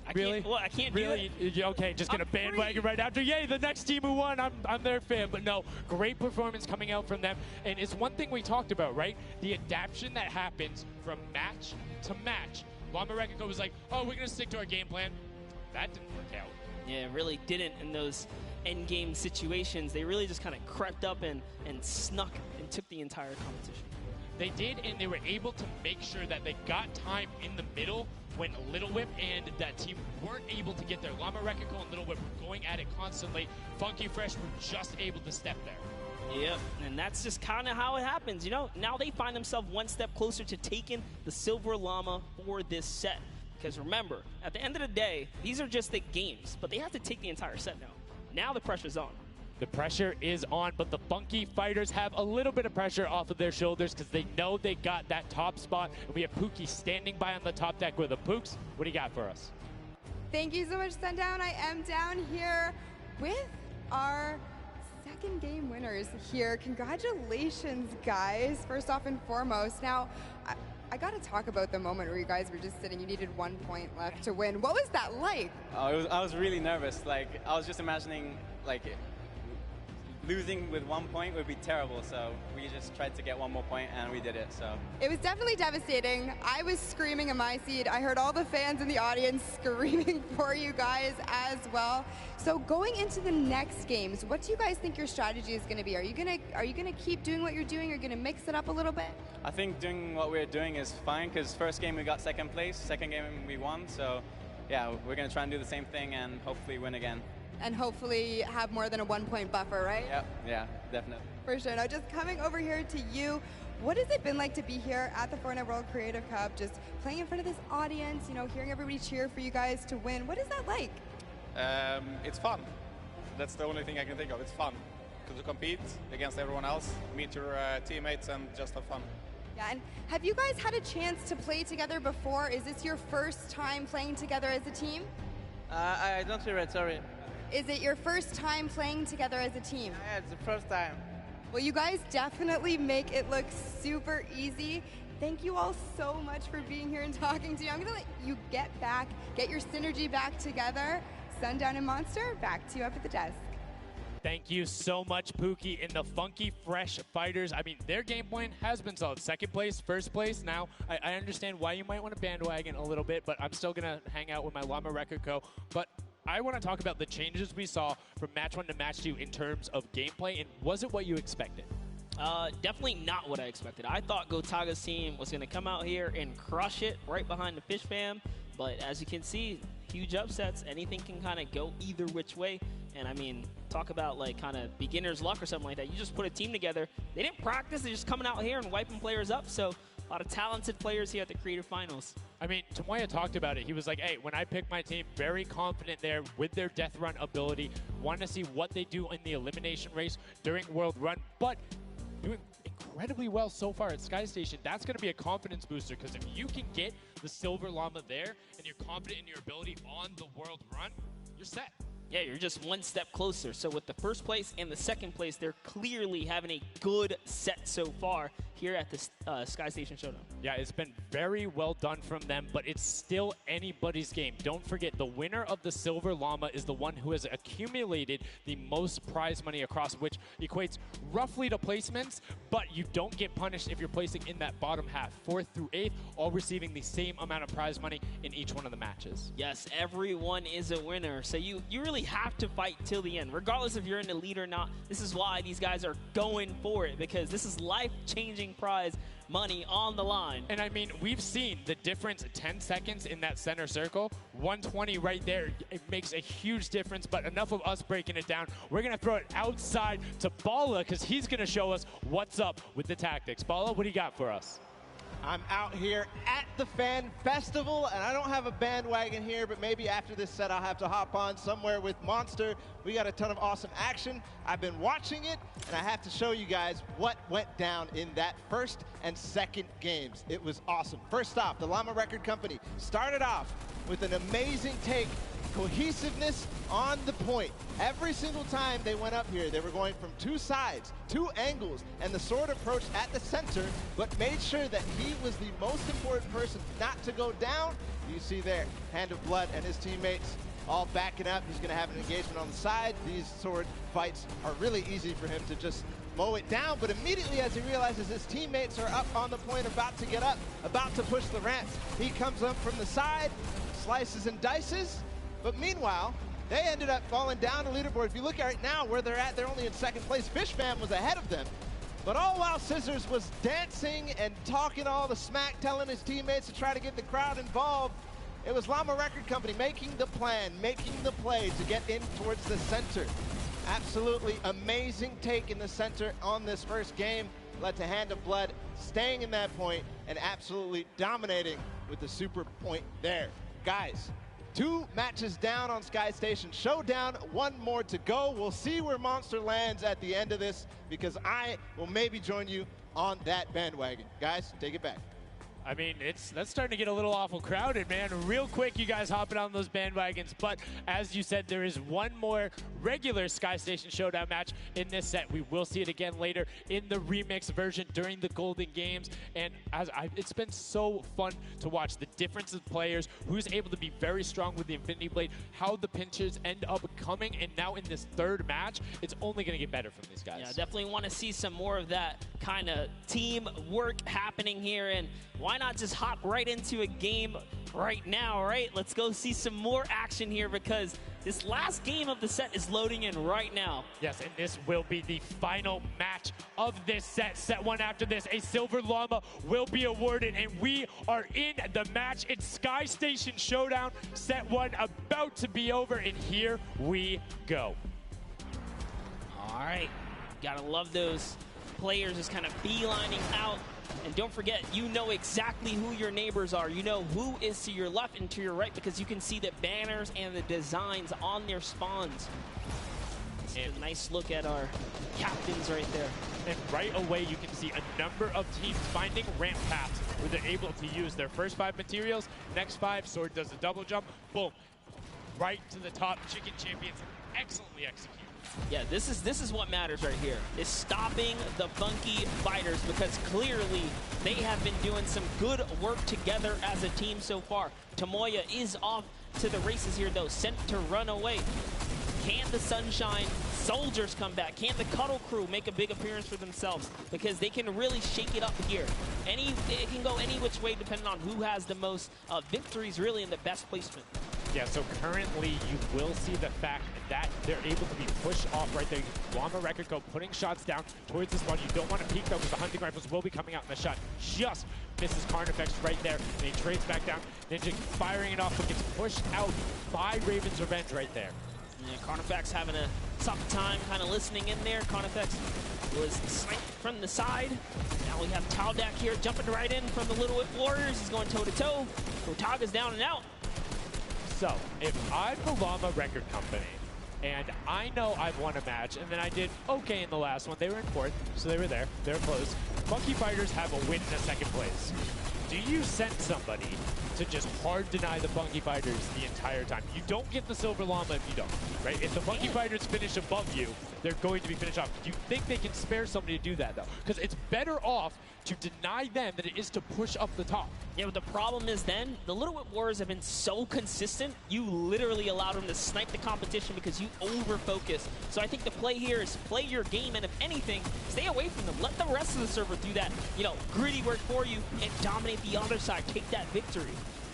I can't really? do it. Okay, just gonna bandwagon right after. Yay, the next team who won, I'm their fan. But no, great performance coming out from them. And it's one thing we talked about, right? The adaptation that happens from match to match. Llama Rekiko was like, oh, we're gonna stick to our game plan. That didn't work out. Yeah, it really didn't in those end game situations. They really just kind of crept up and snuck and took the entire competition. They did, and they were able to make sure that they got time in the middle when Little Whip and that team weren't able to get there. Llama Rekiko and Little Whip were going at it constantly. Funky Fresh were just able to step there. Yep, and that's just kind of how it happens, you know? Now they find themselves one step closer to taking the Silver Llama for this set. Because remember, at the end of the day, these are just the games, but they have to take the entire set now. Now the pressure's on. The pressure is on, but the Funky Fighters have a little bit of pressure off of their shoulders because they know they got that top spot. And we have Pookie standing by on the top deck with the Pooks. What do you got for us? Thank you so much, Sundown. I am down here with our second game winners here. Congratulations, guys, first off and foremost. Now, I got to talk about the moment where you guys were just sitting. You needed 1 point left to win. What was that like? I was really nervous. Like, I was just imagining, like, losing with 1 point would be terrible, so we just tried to get 1 more point, and we did it. So it was definitely devastating. I was screaming in my seat. I heard all the fans in the audience screaming for you guys as well. So going into the next games, what do you guys think your strategy is going to be? Are you gonna keep doing what you're doing? Or are you gonna mix it up a little bit? I think doing what we're doing is fine, because first game we got second place, second game we won. So yeah, we're gonna try and do the same thing and hopefully win again. And hopefully have more than a 1 point buffer, right? Yeah, definitely. For sure. Now, just coming over here to you, what has it been like to be here at the Fortnite World Creative Cup, just playing in front of this audience, you know, hearing everybody cheer for you guys to win? What is that like? It's fun. That's the only thing I can think of. It's fun to compete against everyone else, meet your teammates, and just have fun. Yeah, and have you guys had a chance to play together before? Is this your first time playing together as a team? I don't hear it, sorry. Is it your first time playing together as a team? Yeah, it's the first time. Well, you guys definitely make it look super easy. Thank you all so much for being here and talking to me. I'm going to let you get your synergy back together. Sundown and Monster, back to you up at the desk. Thank you so much, Pookie, and the Funky Fresh Fighters. I mean, their game plan has been solid. Second place, first place. Now, I understand why you might want to bandwagon a little bit, but I'm still going to hang out with my Llama Rekiko. But I want to talk about the changes we saw from match 1 to match 2 in terms of gameplay, and was it what you expected? Definitely not what I expected. I thought Gotaga's team was going to come out here and crush it right behind the Fish Fam, but as you can see, huge upsets. Anything can kind of go either which way, and I mean, talk about like kind of beginner's luck or something like that. You just put a team together. They didn't practice. They're just coming out here and wiping players up, so a lot of talented players here at the Creative Finals. I mean, Tomoya talked about it. He was like, hey, when I pick my team, very confident there with their death run ability. Want to see what they do in the elimination race during World Run, but doing incredibly well so far at Sky Station. That's going to be a confidence booster, because if you can get the Silver Llama there and you're confident in your ability on the World Run, you're set. Yeah, you're just one step closer. So with the first place and the second place, they're clearly having a good set so far here at the Sky Station Showdown. Yeah, it's been very well done from them, but it's still anybody's game. Don't forget, the winner of the Silver Llama is the one who has accumulated the most prize money across, which equates roughly to placements, but you don't get punished if you're placing in that bottom half. 4th through 8th, all receiving the same amount of prize money in each one of the matches. Yes, everyone is a winner. So you really have to fight till the end, regardless if you're in the lead or not. This is why these guys are going for it, because this is life-changing prize money on the line. And I mean, we've seen the difference, 10 seconds in that center circle, 120 right there. It makes a huge difference, but enough of us breaking it down. We're going to throw it outside to Bala, because he's going to show us what's up with the tactics. Bala, what do you got for us? I'm out here at the Fan Festival, and I don't have a bandwagon here, but maybe after this set I'll have to hop on somewhere with Monster. We got a ton of awesome action. I've been watching it, and I have to show you guys what went down in that first and second games. It was awesome. First off, the Llama Record Company started off with an amazing take. Cohesiveness on the point. Every single time they went up here, they were going from two sides, two angles, and the sword approached at the center, but made sure that he was the most important person not to go down. You see there, Hand of Blood and his teammates all backing up. He's gonna have an engagement on the side. These sword fights are really easy for him to just mow it down, but immediately as he realizes his teammates are up on the point, about to get up, about to push the ramps, he comes up from the side, slices and dices. But meanwhile, they ended up falling down the leaderboard. If you look at right now where they're at, they're only in second place. Fishman was ahead of them. But all while Scissors was dancing and talking all the smack, telling his teammates to try to get the crowd involved, it was Llama Record Company making the plan, making the play to get in towards the center. Absolutely amazing take in the center on this first game. Led to Hand of Blood staying in that point and absolutely dominating with the super point there. Guys, 2 matches down on Sky Station Showdown, 1 more to go. We'll see where Monster lands at the end of this, because I will maybe join you on that bandwagon. Guys, take it back. I mean, that's starting to get a little awful crowded, man. Real quick, you guys hopping on those bandwagons. But as you said, there is 1 more regular Sky Station Showdown match in this set. We will see it again later in the remix version during the Golden Games. And it's been so fun to watch the difference of players, who's able to be very strong with the Infinity Blade, how the pinches end up coming. And now in this 3rd match, it's only going to get better from these guys. Yeah, definitely want to see some more of that kind of team work happening here. And why not just hop right into a game right now, right? Let's go see some more action here, because this last game of the set is loading in right now. Yes, and this will be the final match of this set. Set 1 after this, a Silver Llama will be awarded, and we are in the match. It's Sky Station Showdown. Set 1 about to be over, and here we go. All right, gotta love those players just kind of beelining out. And don't forget, you know exactly who your neighbors are. You know who is to your left and to your right, because you can see the banners and the designs on their spawns. And a nice look at our captains right there. And right away, you can see a number of teams finding ramp paths where they're able to use their first 5 materials. Next 5, Sword does a double jump. Boom. Right to the top. Chicken Champions excellently executed. Yeah, this is what matters right here, is stopping the Funky Fighters, because clearly they have been doing some good work together as a team so far. Tomoya is off to the races here, though, sent to run away. Can the Sunshine Soldiers come back? Can the Cuddle Crew make a big appearance for themselves? Because they can really shake it up here. It can go any which way depending on who has the most victories, really, in the best placement. Yeah, so currently you will see the fact that they're able to be pushed off right there. Llama Record Co. putting shots down towards the spawn. You don't want to peek though, because the hunting rifles will be coming out, and the shot just misses Carnifex right there. And he trades back down. Ninja firing it off, but gets pushed out by Raven's Revenge right there. Yeah, Carnifex having a tough time kind of listening in there. Carnifex was sniped from the side. Now we have Taldak here jumping right in from the Little Whip Warriors. He's going toe-to-toe. Otaga's down and out. So, if I'm the Llama Record Company, and I know I've won a match, and then I did okay in the last one. They were in 4th, so they were there. They're close. Funky Fighters have a win in a 2nd place. Do you send somebody to just hard deny the Funky Fighters the entire time? You don't get the Silver Llama if you don't, right? If the Funky Fighters finish above you, they're going to be finished off. Do you think they can spare somebody to do that, though? Because it's better off to deny them than it is to push up the top. Yeah, but the problem is then, the Little Whip Warriors have been so consistent, you literally allowed them to snipe the competition because you over-focus. So I think the play here is play your game, and if anything, stay away from them. Let the rest of the server do that, gritty work for you and dominate the other side. Take that victory.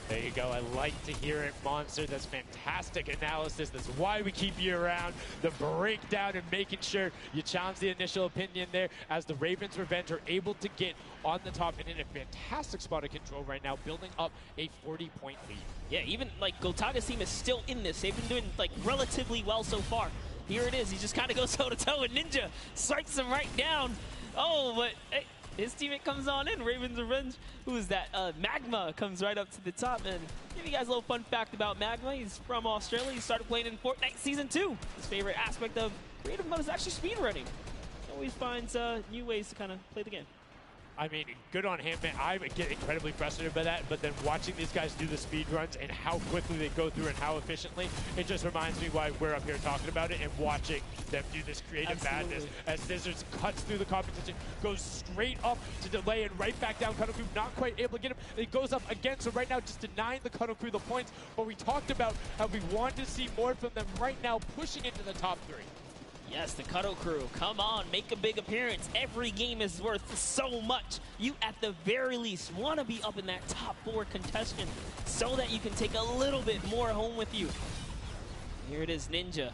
There you go. I like to hear it, Monster. That's fantastic analysis. That's why we keep you around. The breakdown and making sure you challenge the initial opinion there, as the Ravens Revenge are able to get on the top and in a fantastic spot of control right now, building up a 40-point lead. Yeah, even Gotaga's team is still in this. They've been doing relatively well so far. Here it is. He just kind of goes toe-to-toe, and Ninja strikes him right down. Oh, but hey, his teammate comes on in. Raven's Revenge, who is that? Magma comes right up to the top. And give you guys a little fun fact about Magma. He's from Australia. He started playing in Fortnite Season 2. His favorite aspect of creative mode is actually speedrunning. Always finds new ways to kind of play the game. I mean, good on him, man. I get incredibly frustrated by that, but then watching these guys do the speed runs and how quickly they go through and how efficiently, it just reminds me why we're up here talking about it and watching them do this creative madness as Scissors cuts through the competition, goes straight up to delay and right back down Cuddle Crew, not quite able to get him. It goes up again, so right now just denying the Cuddle Crew the points, but we talked about how we want to see more from them right now, pushing into the top 3. Yes, the Cuddle Crew, come on, make a big appearance. Every game is worth so much. You, at the very least, want to be up in that top 4 contention so that you can take a little bit more home with you. Here it is, Ninja.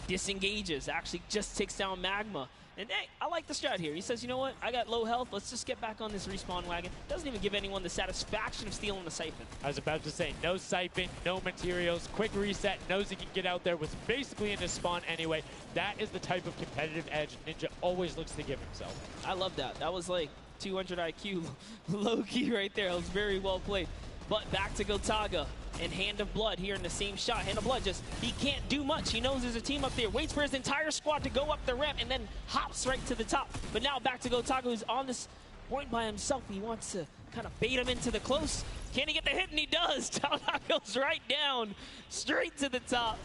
Disengages, actually just takes down Magma. And hey, I like the strat here. He says, you know what, I got low health, let's just get back on this respawn wagon. Doesn't even give anyone the satisfaction of stealing the Siphon. I was about to say, no Siphon, no materials, quick reset, knows he can get out there, was basically in his spawn anyway. That is the type of competitive edge Ninja always looks to give himself. I love that. That was like 200 IQ low-key right there. It was very well played. But back to Gotaga and Hand of Blood here in the same shot. Hand of Blood just, he can't do much. He knows there's a team up there, waits for his entire squad to go up the ramp and then hops right to the top. But now back to Gotaga, who's on this point by himself. He wants to kind of bait him into the close. Can he get the hit? And he does. Talnot goes right down, straight to the top.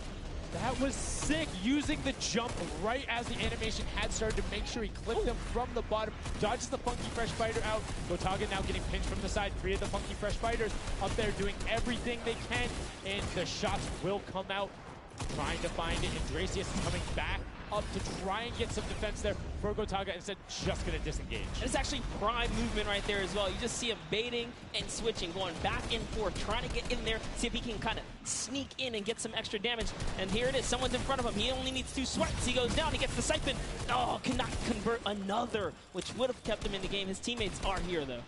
That was sick, using the jump right as the animation had started to make sure he clipped him from the bottom, dodges the Funky Fresh Fighter out. Gotaga now getting pinched from the side. 3 of the Funky Fresh Fighters up there doing everything they can, and the shots will come out. Trying to find it, and Dracius is coming back up to try and get some defense there for Gotaga, instead just going to disengage. And it's actually prime movement right there as well. You just see him baiting and switching, going back and forth, trying to get in there, see if he can kind of sneak in and get some extra damage. And here it is, someone's in front of him. He only needs 2 swipes. He goes down, he gets the Siphon. Oh, cannot convert another, which would have kept him in the game. His teammates are here, though.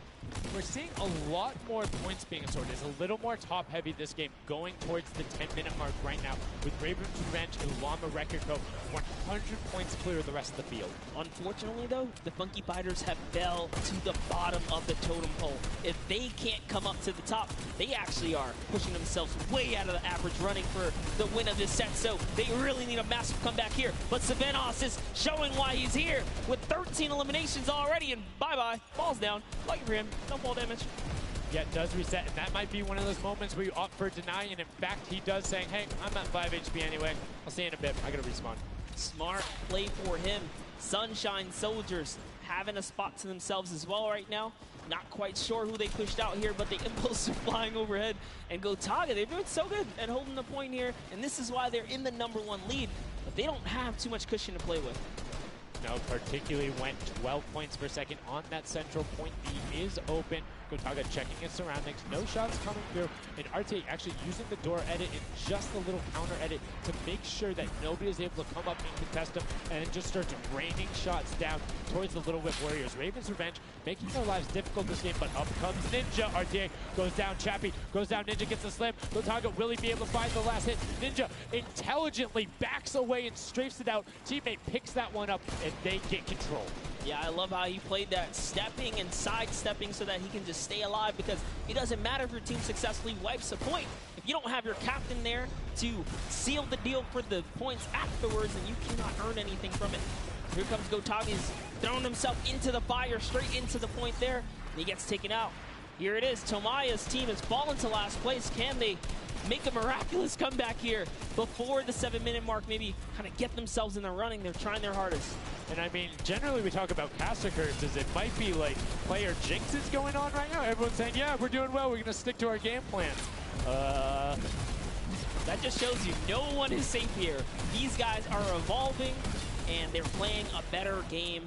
We're seeing a lot more points being assorted. It's a little more top-heavy this game, going towards the 10-minute mark right now, with Raven's Revenge and Llama Record Co. 100 points clear of the rest of the field. Unfortunately, though, the Funky Fighters have fell to the bottom of the totem pole. If they can't come up to the top, they actually are pushing themselves way out of the average, running for the win of this set. So they really need a massive comeback here. But Savenos is showing why he's here with 13 eliminations already, and bye-bye, falls down. Lucky for him. No fall damage. Yeah, it does reset, and that might be one of those moments where you opt for deny, and in fact, he does saying, hey, I'm at 5 HP anyway. I'll see you in a bit. I gotta respawn. Smart play for him. Sunshine Soldiers having a spot to themselves as well right now. Not quite sure who they pushed out here, but the impulse are flying overhead. And Gotaga, they're doing so good at holding the point here, and this is why they're in the #1 lead, but they don't have too much cushion to play with. No, particularly when 12 points per second on that central point. B is open. Gotaga checking his surroundings. No shots coming through. And RTA actually using the door edit and just a little counter edit to make sure that nobody is able to come up and contest him, and it just starts raining shots down towards the Little Whip Warriors. Raven's Revenge making their lives difficult this game, but up comes Ninja. RTA goes down. Chappie goes down. Ninja gets the slam. Gotaga, will he be able to find the last hit? Ninja intelligently backs away and strafes it out. Teammate picks that one up, and they get control. Yeah, I love how he played that, stepping and sidestepping so that he can just stay alive, because it doesn't matter if your team successfully wipes a point. If you don't have your captain there to seal the deal for the points afterwards, then you cannot earn anything from it. Here comes Gotaga. He's throwing himself into the fire, straight into the point there, and he gets taken out. Here it is. Tomaya's team has fallen to last place. Can they make a miraculous comeback here before the 7-minute mark? Maybe kind of get themselves in the running. They're trying their hardest. And I mean, generally we talk about caster curses. It might be like player jinxes going on right now. Everyone's saying, yeah, we're doing well. We're going to stick to our game plan. That just shows you no one is safe here. These guys are evolving, and they're playing a better game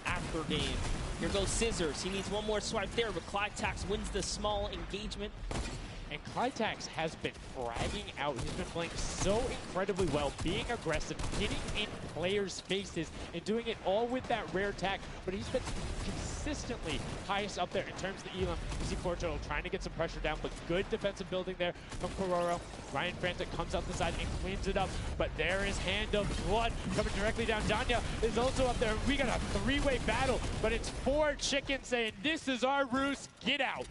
after game. Here goes Scissors. He needs one more swipe there, but Clytax wins the small engagement. And Clytax has been fragging out. He's been playing so incredibly well, being aggressive, getting in players' faces, and doing it all with that rare attack. But he's been consistently highest up there in terms of the elim. You see Fortunato trying to get some pressure down, but good defensive building there from Kororo. Ryan Frantic comes out the side and cleans it up, but there is Hand of Blood coming directly down. Danya is also up there. We got a three-way battle, but it's 4 chickens saying, this is our roost, get out.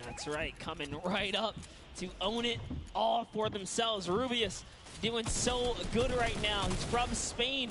That's right, coming right up to own it all for themselves. Rubius doing so good right now. He's from Spain.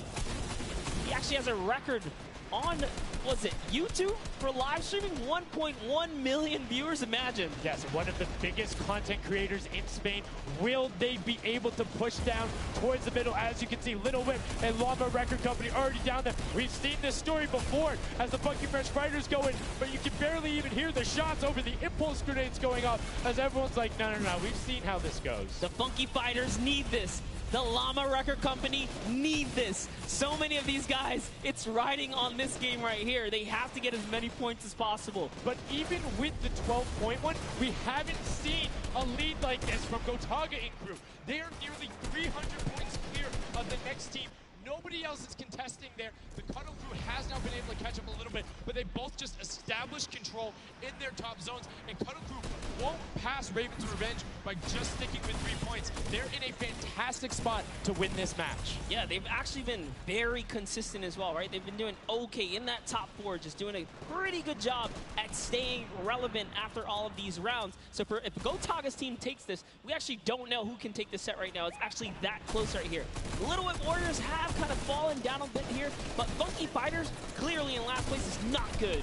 He actually has a record on, was it YouTube for live streaming? 1.1 million viewers, imagine. Yes, one of the biggest content creators in Spain. Will they be able to push down towards the middle? As you can see, Little Whip and Llama Record Company already down there. We've seen this story before as the Funky Fresh Fighters go in, but you can barely even hear the shots over the impulse grenades going off as everyone's like, no, we've seen how this goes. The Funky Fighters need this. The Llama Record Company need this. So many of these guys, it's riding on this game right here. They have to get as many points as possible. But even with the 12-point one, we haven't seen a lead like this from Gotaga and crew. They are nearly 300 points clear of the next team. Nobody else is contesting there. The Cuddle Crew has now been able to catch up a little bit, but they both just established control in their top zones, and Cuddle Crew won't pass Raven's Revenge by just sticking with 3 points. They're in a fantastic spot to win this match. Yeah, they've actually been very consistent as well, right? They've been doing okay in that top 4, just doing a pretty good job at staying relevant after all of these rounds. So if Gotaga's team takes this, we actually don't know who can take this set right now. It's actually that close right here. Little Whip Warriors have kind of fallen down a bit here, but Funky Fighters clearly in last place is not good.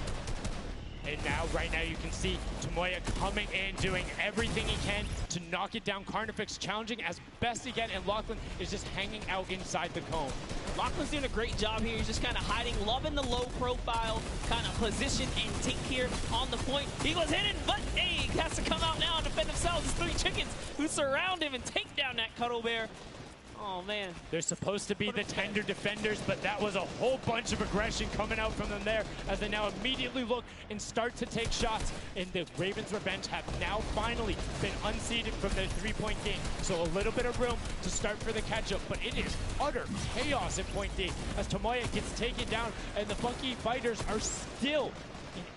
And now, right now, you can see Tomoya coming in, doing everything he can to knock it down. Carnifex challenging as best he can, and Lachlan is just hanging out inside the cone. Lachlan's doing a great job here. He's just kind of hiding, loving the low profile kind of position and take here on the point. He goes hidden, but hey, he has to come out now and defend themselves. It's 3 chickens who surround him and take down that Cuddle Bear. Oh, man. They're supposed to be the tender defenders, but that was a whole bunch of aggression coming out from them there as they now immediately look and start to take shots. And the Ravens Revenge have now finally been unseated from their 3-point game. So a little bit of room to start for the catch-up, but it is utter chaos in point D as Tomoya gets taken down, and the Funky Fighters are still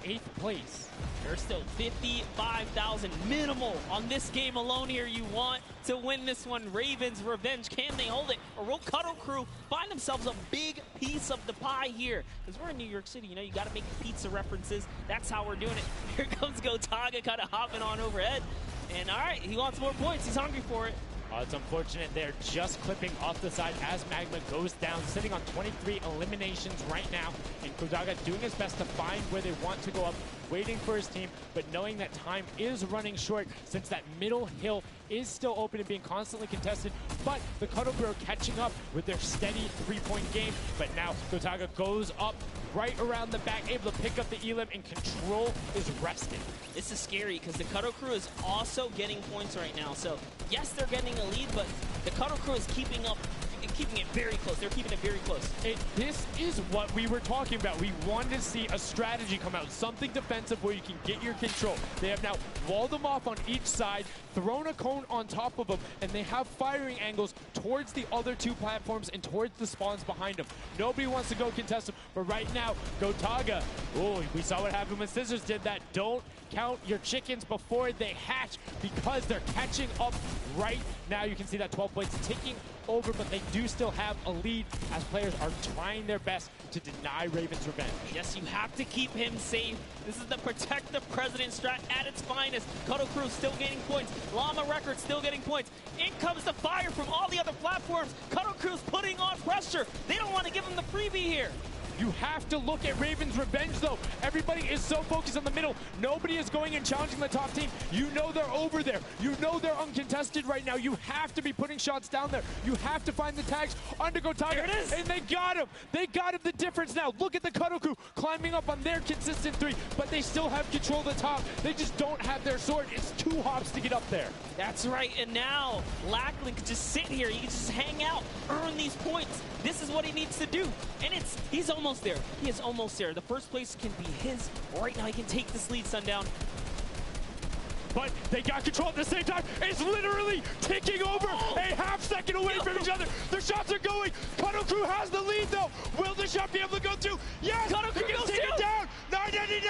in 8th place. There's still 55,000 minimal on this game alone here. You want to win this one. Ravens Revenge, can they hold it? Or will Cuddle Crew find themselves a big piece of the pie here? Because we're in New York City, you know, you got to make pizza references. That's how we're doing it. Here comes Gotaga kind of hopping on overhead. And all right, he wants more points. He's hungry for it. It's unfortunate they're just clipping off the side as Magma goes down, sitting on 23 eliminations right now. And Gotaga doing his best to find where they want to go up, waiting for his team, but knowing that time is running short since that middle hill is still open and being constantly contested. But the Cuddle Crew are catching up with their steady 3-point game. But now Gotaga goes up right around the back, able to pick up the elim, and control is resting. This is scary because the Cuddle Crew is also getting points right now. So yes, they're getting a lead, but the Cuddle Crew is keeping up and keeping it very close. They're keeping it very close. This is what we were talking about. We wanted to see a strategy come out, something defensive where you can get your control. They have now walled them off on each side, thrown a cone on top of them, and they have firing angles towards the other 2 platforms and towards the spawns behind them. Nobody wants to go contest them, but right now, Gotaga, oh, we saw what happened when Scissors did that. Don't count your chickens before they hatch because they're catching up right now. You can see that 12 points ticking over, but they do still have a lead as players are trying their best to deny Ravens Revenge. Yes, you have to keep him safe. This is the protect the president strat at its finest. Cuddle Crew still gaining points. Llama Records still getting points. In comes the fire from all the other platforms. Cuddle Crew's putting on pressure. They don't want to give him the freebie here. You have to look at Ravens Revenge, though. Everybody is so focused on the middle. Nobody is going and challenging the top team. You know they're over there. You know they're uncontested right now. You have to be putting shots down there. You have to find the tags under Gotaga. There it is. And they got him. They got him the difference now. Look at the Cuddle Crew climbing up on their consistent 3, but they still have control of the top. They just don't have their sword. It's 2 hops to get up there. That's right, and now Lachlan can just sit here. He can just hang out, earn these points. This is what he needs to do, and he's almost there. He is almost there. The first place can be his. Right now, he can take this lead, Sundown. But they got control at the same time. It's literally ticking over a half-second away from each other. Their shots are going. Cuddle Crew has the lead, though. Will the shot be able to go through? Yes! Cuddle Crew can goes take it too. down. 999.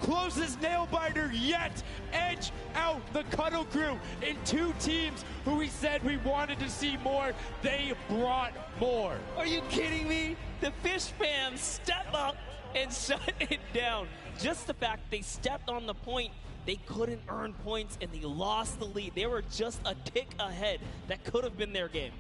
closest nail biter yet. Edge out the Cuddle Crew in 2 teams who we said we wanted to see more. They brought more. Are you kidding me? The Fish fans step up and shut it down. Just the fact they stepped on the point, they couldn't earn points and they lost the lead. They were just a tick ahead. That could have been their game.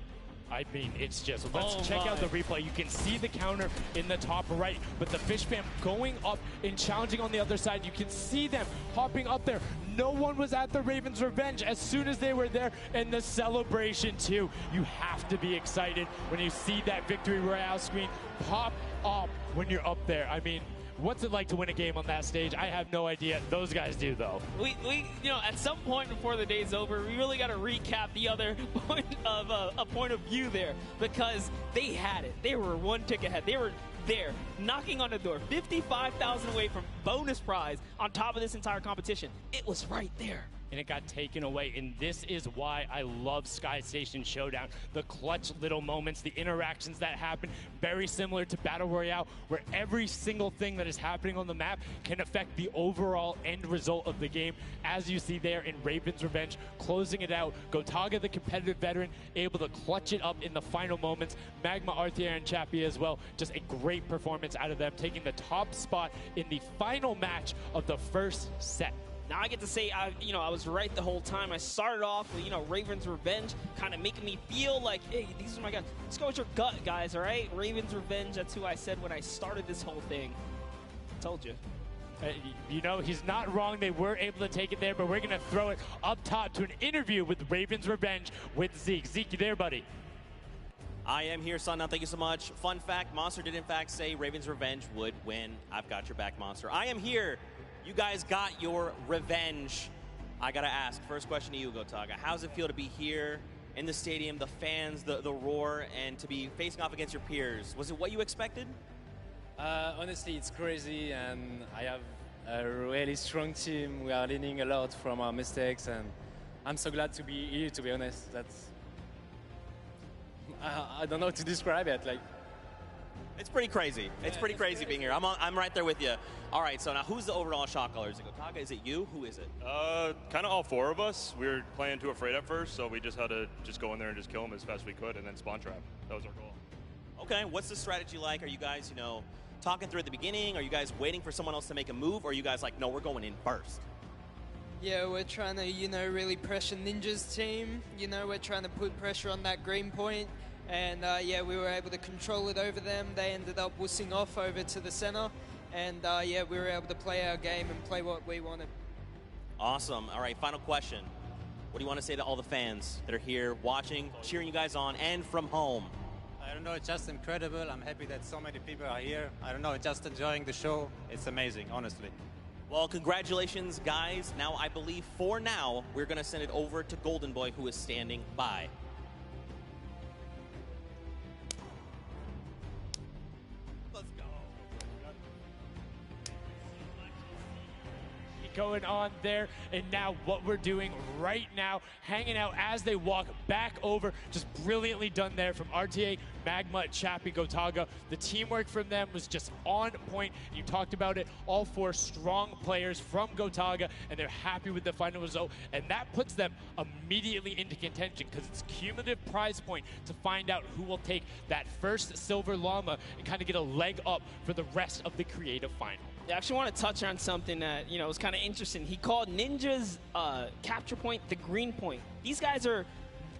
I mean, it's just, let's check out the replay. You can see the counter in the top right, but the Fish fam going up and challenging on the other side. You can see them hopping up there. No one was at the Ravens' revenge as soon as they were there, and the celebration too. You have to be excited when you see that victory royale screen pop up when you're up there. I mean, what's it like to win a game on that stage? I have no idea. Those guys do, though. We you know, at some point before the day's over, we really got to recap the other point of a point of view there, because they had it. They were 1 tick ahead. They were there, knocking on the door, 55,000 away from bonus prize on top of this entire competition. It was right there. And it got taken away, and this is why I love Sky Station Showdown. The clutch little moments, the interactions that happen, very similar to Battle Royale, where every single thing that is happening on the map can affect the overall end result of the game, as you see there in Raven's Revenge, closing it out. Gotaga, the competitive veteran, able to clutch it up in the final moments. Magma, Arthier, and Chappie as well, just a great performance out of them, taking the top spot in the final match of the first set. Now I get to say, I was right the whole time. I started off with, Raven's Revenge, kind of making me feel like, hey, these are my guys. Let's go with your gut, guys, all right? Raven's Revenge, that's who I said when I started this whole thing. I told you. He's not wrong. They were able to take it there, but we're going to throw it up top to an interview with Raven's Revenge with Zeke. Zeke, you there, buddy? I am here, son. Now, thank you so much. Fun fact, Monster did in fact say Raven's Revenge would win. I've got your back, Monster. I am here. You guys got your revenge. I gotta ask, first question to you, Gotaga. How does it feel to be here in the stadium, the fans, the roar, and to be facing off against your peers? Was it what you expected? Honestly, it's crazy, and I have a really strong team. We are learning a lot from our mistakes, and I'm so glad to be here, to be honest. I don't know how to describe it. It's pretty crazy. It's pretty crazy being here. I'm right there with you. All right, so now who's the overall shot caller? Is it Gotaga? Is it you? Who is it? Kind of all 4 of us. We were playing too afraid at first, so we just had to go in there and just kill them as fast as we could and then spawn trap. That was our goal. Okay, what's the strategy like? Are you guys, talking through at the beginning? Are you guys waiting for someone else to make a move? Or are you guys like, no, we're going in first? Yeah, we're trying to, really pressure Ninja's team. We're trying to put pressure on that green point. And yeah, we were able to control it over them. They ended up wussing off over to the center. And yeah, we were able to play our game and play what we wanted. Awesome. All right, final question. What do you want to say to all the fans that are here watching, cheering you guys on, and from home? I don't know, it's just incredible. I'm happy that so many people are here. I don't know, just enjoying the show. It's amazing, honestly. Well, congratulations, guys. Now, I believe for now, we're going to send it over to Golden Boy, who is standing by. Going on there, and now what we're doing right now, hanging out as they walk back over, just brilliantly done there from RTA, Magma, Chappie, Gotaga. The teamwork from them was just on point. You talked about it, all 4 strong players from Gotaga, and they're happy with the final result, and that puts them immediately into contention because it's cumulative prize point to find out who will take that first silver llama and kind of get a leg up for the rest of the creative final. I actually want to touch on something that, was kind of interesting. He called Ninja's capture point the green point. These guys are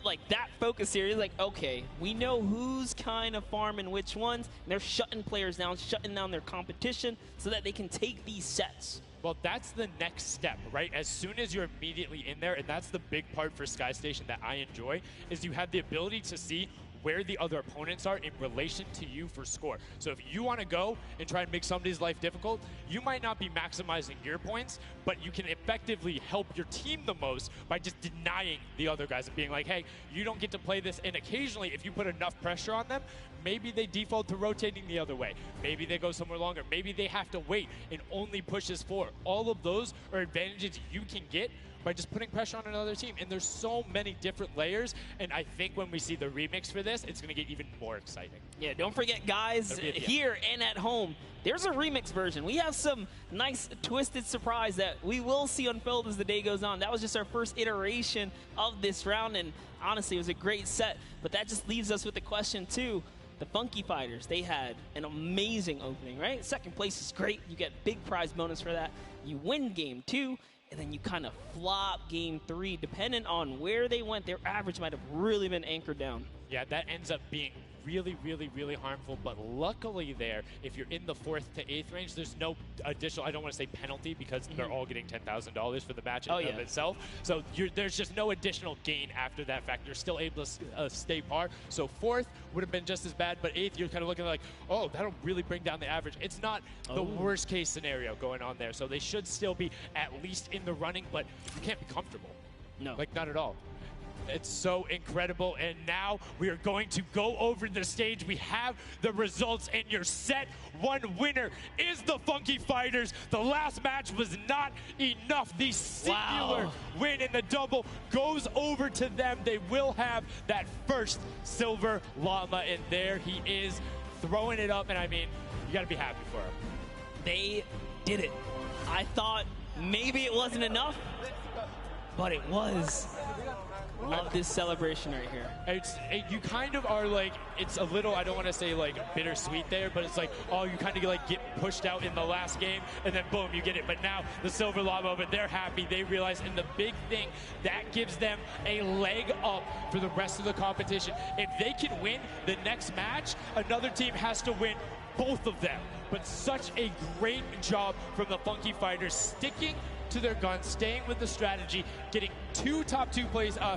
like that focused here. He's like, okay, we know who's kind of farming which ones. And they're shutting players down, shutting down their competition so that they can take these sets. Well, that's the next step, right? As soon as you're immediately in there, and that's the big part for Sky Station that I enjoy, is you have the ability to see where the other opponents are in relation to you for score. So if you want to go and try and make somebody's life difficult, you might not be maximizing your points, but you can effectively help your team the most by just denying the other guys and being like, hey, you don't get to play this. And occasionally, if you put enough pressure on them, maybe they default to rotating the other way. Maybe they go somewhere longer. Maybe they have to wait and only push as 4. All of those are advantages you can get by just putting pressure on another team. And there's so many different layers. And I think when we see the remix for this, this, it's going to get even more exciting. Yeah, don't forget, guys, here and at home, there's a remix version. We have some nice twisted surprise that we will see unfold as the day goes on. That was just our first iteration of this round, and honestly, it was a great set. But that just leaves us with the question, too. The Funky Fighters, they had an amazing opening, right? Second place is great. You get big prize bonus for that. You win game 2, and then you kind of flop game 3. Depending on where they went, their average might have really been anchored down. Yeah, that ends up being really, really, really harmful. But luckily there, if you're in the 4th to 8th range, there's no additional, I don't want to say penalty, because they're all getting $10,000 for the match in of itself. So there's just no additional gain after that fact. You're still able to stay par. So 4th would have been just as bad, but 8th, you're kind of looking like, oh, that'll really bring down the average. It's not the worst case scenario going on there. So they should still be at least in the running, but you can't be comfortable. No. Like, not at all. It's so incredible, and now we are going to go over the stage. We have the results, and your set 1 winner is the Funky Fighters. The last match was not enough. The singular win in the double goes over to them. They will have that first silver llama, and there he is throwing it up, and I mean, you got to be happy for him. They did it. I thought maybe it wasn't enough, but it was. Love this celebration right here. You kind of are like, it's a little, I don't want to say like bittersweet there, but it's like, oh, you kind of like get pushed out in the last game, and then boom, you get it. But now the silver llama, but they're happy. They realize, and the big thing, that gives them a leg up for the rest of the competition. If they can win the next match, another team has to win both of them. But such a great job from the Funky Fighters, sticking to their guns, staying with the strategy, getting 2 top 2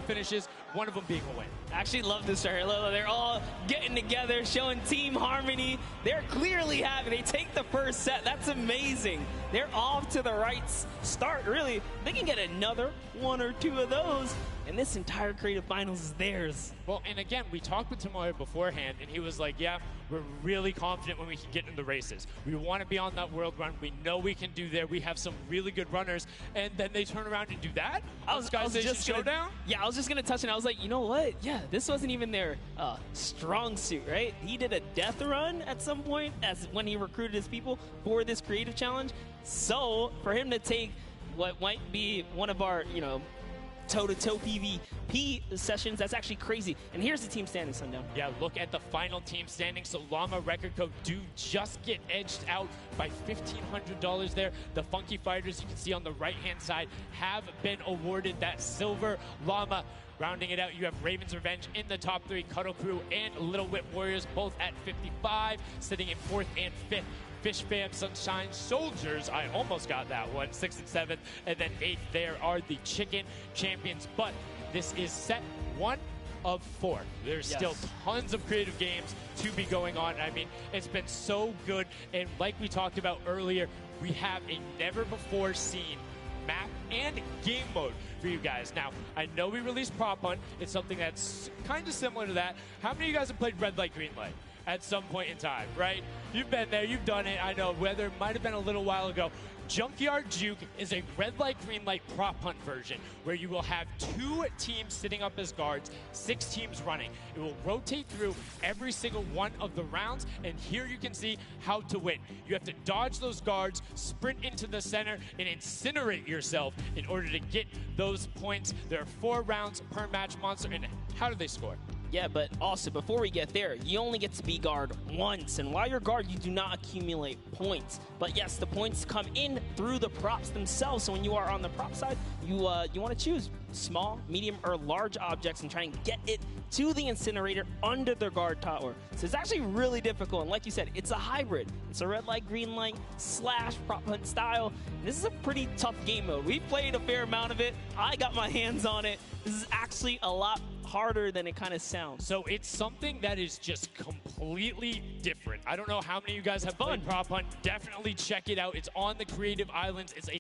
finishes, one of them being a win. I actually love this right here. They're all getting together, showing team harmony. They're clearly happy. They take the first set. That's amazing. They're off to the right start, really. They can get another 1 or 2 of those, and this entire creative finals is theirs. Well, and again, we talked with Tomoya beforehand, and he was like, yeah, we're really confident when we can get in the races. We want to be on that world run. We know we can do there. We have some really good runners, and then they turn around and do that? I was just Showdown? Yeah, I was just going to touch, and I was like, you know what? Yeah, this wasn't even their strong suit, right? He did a death run at some point as when he recruited his people for this creative challenge. So for him to take what might be one of our, toe-to-toe PvP sessions, that's actually crazy. And here's the team standing, Sundown. Yeah, look at the final team standing. So Llama Record Code do just get edged out by $1,500 there. The Funky Fighters, you can see on the right-hand side, have been awarded that silver llama. Rounding it out, you have Raven's Revenge in the top 3, Cuddle Crew and Little Whip Warriors both at 55, sitting in 4th and 5th. Fish Fam, Sunshine Soldiers, I almost got that one, 6th and 7th, and then 8th there are the Chicken Champions. But this is set 1 of 4. There's still tons of creative games to be going on. I mean, it's been so good, and like we talked about earlier, we have a never-before-seen map and game mode for you guys. Now, I know we released Prop Hunt. It's something that's kind of similar to that. How many of you guys have played Red Light, Green Light at some point in time, right? You've been there, you've done it. I know, whether it might have been a little while ago. Junkyard Juke is a red light, green light prop hunt version where you will have 2 teams sitting up as guards, 6 teams running. It will rotate through every single one of the rounds, and here you can see how to win. You have to dodge those guards, sprint into the center, and incinerate yourself in order to get those points. There are 4 rounds per match, Monster, and how do they score? Yeah, but also, before we get there, you only get to be guard once. And while you're guard, you do not accumulate points. But yes, the points come in through the props themselves. So when you are on the prop side, you want to choose small, medium, or large objects and try and get it to the incinerator under the guard tower. So it's actually really difficult. And like you said, it's a hybrid. It's a red light, green light / prop hunt style. And this is a pretty tough game mode. We've played a fair amount of it. I got my hands on it. This is actually a lot harder than it kind of sounds. So it's something that is just completely different. I don't know how many of you guys have played Prop Hunt. Definitely check it out. It's on the Creative Islands. It's a